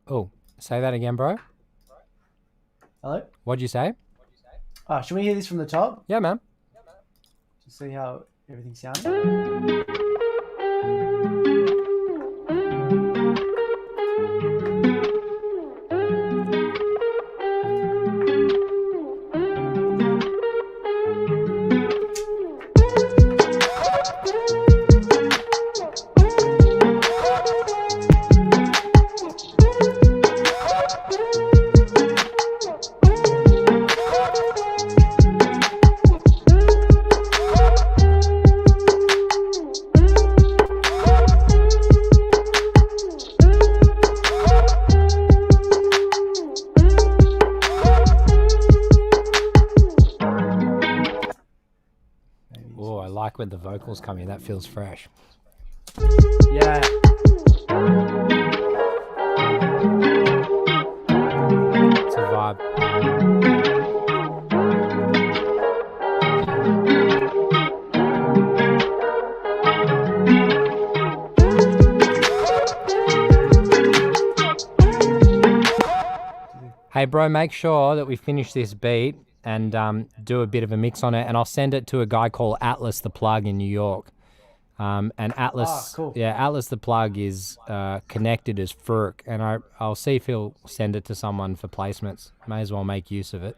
Oh, say that again, bro. Hello? What'd you say? Oh, should we hear this from the top? Yeah, man. To see how everything sounds? Oh, I like when the vocals come in. That feels fresh. Yeah. It's a vibe. Hey, bro, make sure that we finish this beat and do a bit of a mix on it, and I'll send it to a guy called Atlas the Plug in New York. And Atlas, cool. yeah, Atlas the plug is connected as Furk, and I'll see if he'll send it to someone for placements. May as well make use of it.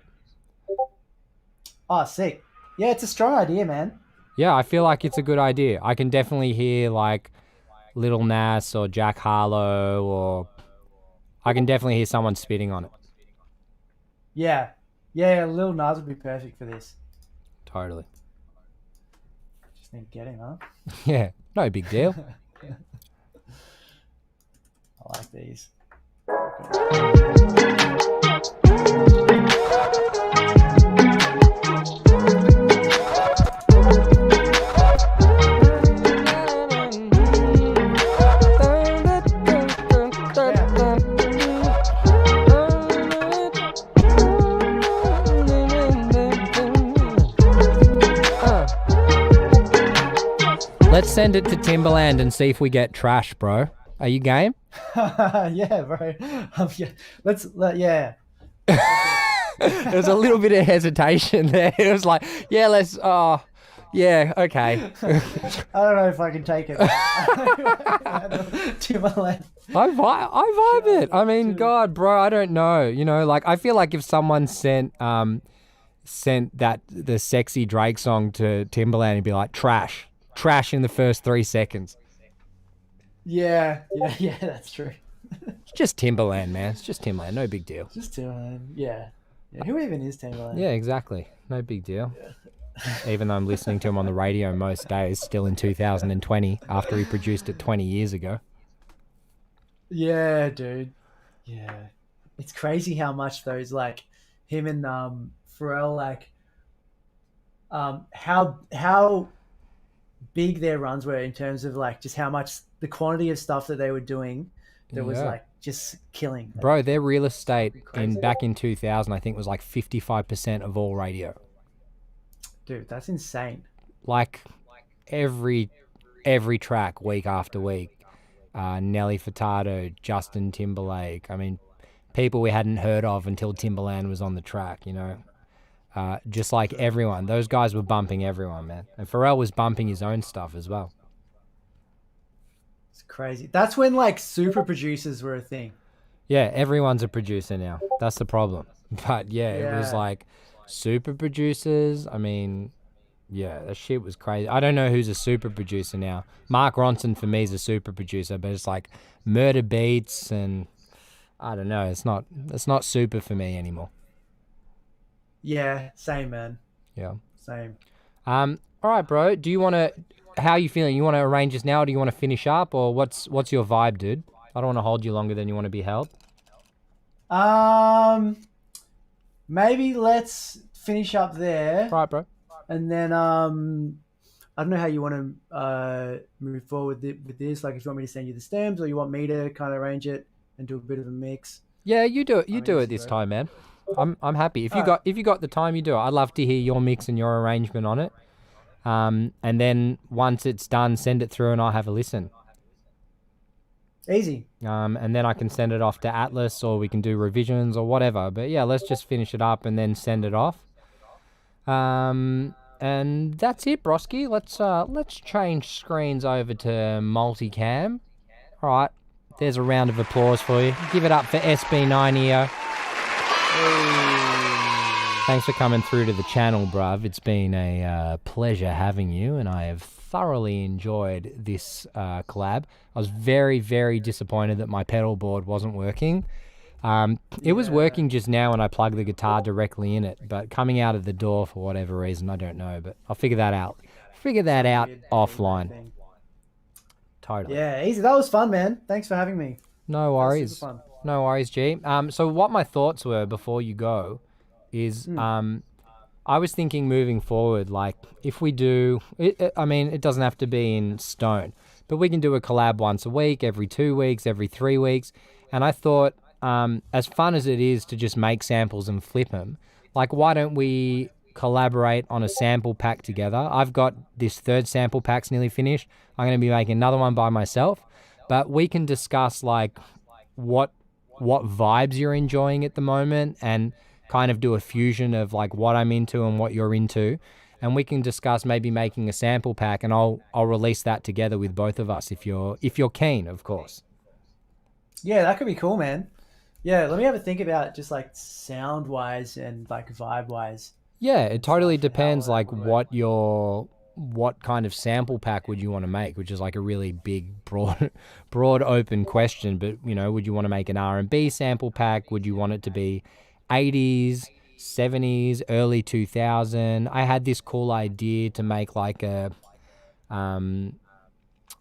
Oh, sick. Yeah, it's a strong idea, man. Yeah, I feel like it's a good idea. I can definitely hear like Little Nas or Jack Harlow, or I can definitely hear someone spitting on it. Yeah. Yeah, Lil Nas would be perfect for this. Totally. Just need to get him, huh? Yeah, no big deal. I like these. Let's send it to Timberland and see if we get trash, bro. Are you game? Yeah, bro. Yeah. Yeah. There's a little bit of hesitation there. It was like, yeah, let's, yeah, okay. I don't know if I can take it. Timberland. I vibe it. I mean, God, bro, I don't know. You know, like, I feel like if someone sent the sexy Drake song to Timberland, he'd be like, trash in the first 3 seconds. Yeah, that's true. It's just Timberland, man. It's just Timberland. No big deal. Just Timberland. Yeah. Who even is Timberland? Yeah, exactly. No big deal. Even though I'm listening to him on the radio most days, still in 2020, after he produced it 20 years ago. Yeah, dude. Yeah. It's crazy how much those, like, him and Pharrell, like, how big their runs were in terms of, like, just how much the quantity of stuff that they were doing that was, like, just killing. Bro, their real estate back in 2000, I think, was like 55% of all radio. Dude, that's insane. Like every track, week after week. Nelly Furtado, Justin Timberlake. I mean, people we hadn't heard of until Timberland was on the track, you know. Just like everyone. Those guys were bumping everyone, man. And Pharrell was bumping his own stuff as well. It's crazy. That's when, like, super producers were a thing. Yeah, everyone's a producer now. That's the problem. But yeah, it was like super producers. I mean, yeah, that shit was crazy. I don't know who's a super producer now. Mark Ronson for me is a super producer, but it's like Murder Beats and I don't know. It's not super for me anymore. Yeah, same, man. Yeah. Same. All right, bro. Do you want to? How are you feeling? You want to arrange this now, or do you want to finish up, or what's your vibe, dude? I don't want to hold you longer than you want to be held. Maybe let's finish up there. All right, bro. And then I don't know how you want to move forward with this. Like, if you want me to send you the stems, or you want me to kind of arrange it and do a bit of a mix. Yeah, you do it. You do it this time, man. I'm happy. If you got the time, you do it. I'd love to hear your mix and your arrangement on it. And then once it's done, send it through and I'll have a listen. Easy. And then I can send it off to Atlas, or we can do revisions or whatever. But yeah, let's just finish it up and then send it off. And that's it, broski. Let's change screens over to multicam. All right. There's a round of applause for you. Give it up for SB90. Thanks for coming through to the channel, bruv. It's been a pleasure having you, and I have thoroughly enjoyed this collab. I was very, very disappointed that my pedal board wasn't working. It was working just now when I plugged the guitar directly in it, but coming out of the door for whatever reason, I don't know, but I'll figure that out. Offline. Totally. Yeah, easy. That was fun, man. Thanks for having me. No worries. No worries, G. So what my thoughts were before you go is I was thinking moving forward, like if we do, I mean, it doesn't have to be in stone, but we can do a collab once a week, every 2 weeks, every 3 weeks. And I thought, as fun as it is to just make samples and flip them, like why don't we collaborate on a sample pack together? I've got this third sample pack's nearly finished. I'm going to be making another one by myself, but we can discuss like what vibes you're enjoying at the moment and kind of do a fusion of like what I'm into and what you're into. and we can discuss maybe making a sample pack, and I'll release that together with both of us if you're keen, of course. Yeah, that could be cool, man. Yeah, let me have a think about just like sound wise and like vibe wise. Yeah, it totally depends like what kind of sample pack would you want to make, which is like a really big, broad open question. But, you know, would you want to make an R&B sample pack? Would you want it to be 80s, 70s, early 2000? I had this cool idea to make like a,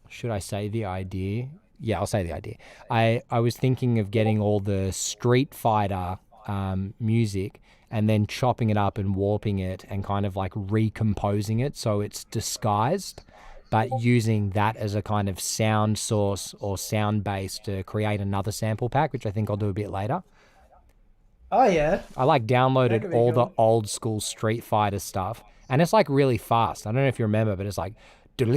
should I say the idea? Yeah, I'll say the idea. I was thinking of getting all the Street Fighter music and then chopping it up and warping it and kind of like recomposing it so it's disguised, but using that as a kind of sound source or sound base to create another sample pack, which I think I'll do a bit later. Oh, yeah. I like downloaded That could be all the cool. old school Street Fighter stuff, and it's like really fast. I don't know if you remember, but it's like it's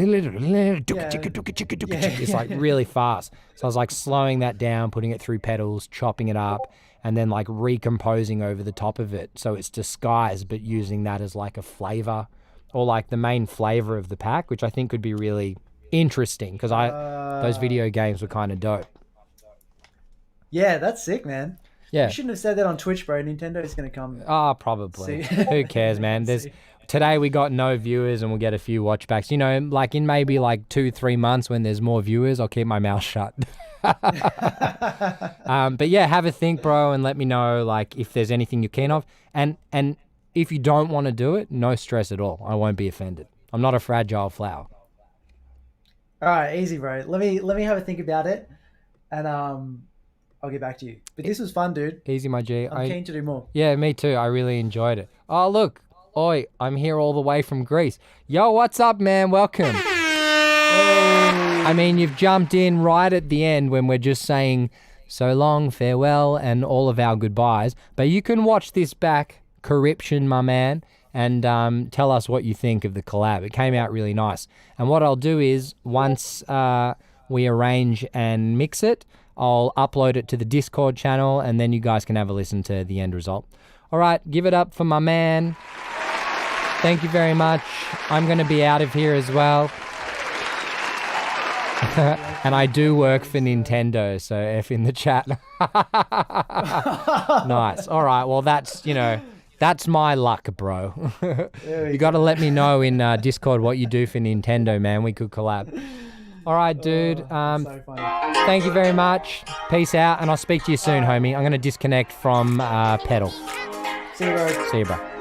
like really fast. So I was like slowing that down, putting it through pedals, chopping it up, and then like recomposing over the top of it so it's disguised, but using that as like a flavor or like the main flavor of the pack, which I think could be really interesting because those video games were kind of dope. Yeah, that's sick, man. Yeah. You shouldn't have said that on Twitch, bro. Nintendo's going to come. Probably. See. Who cares, man? Today we got no viewers and we'll get a few watchbacks. You know, like in maybe like 2-3 months when there's more viewers, I'll keep my mouth shut. But yeah, have a think, bro, and let me know like if there's anything you're keen of. And if you don't want to do it, no stress at all. I won't be offended. I'm not a fragile flower. All right, easy, bro. Let me have a think about it, and I'll get back to you. But this was fun, dude. Easy, my G. I'm keen to do more. Yeah, me too. I really enjoyed it. Oh, look. Oi, I'm here all the way from Greece. Yo, what's up, man? Welcome. I mean, you've jumped in right at the end when we're just saying so long, farewell, and all of our goodbyes. But you can watch this back, corruption, my man, and tell us what you think of the collab. It came out really nice. And what I'll do is, once we arrange and mix it, I'll upload it to the Discord channel, and then you guys can have a listen to the end result. All right, give it up for my man. Thank you very much. I'm going to be out of here as well. And I do work for Nintendo, so F in the chat. Nice. All right, well, that's my luck, bro. You got to let me know in Discord what you do for Nintendo, man. We could collab. All right, dude. So funny. Thank you very much. Peace out, and I'll speak to you soon, homie. I'm going to disconnect from Pedal. See you, bro. See you, bro.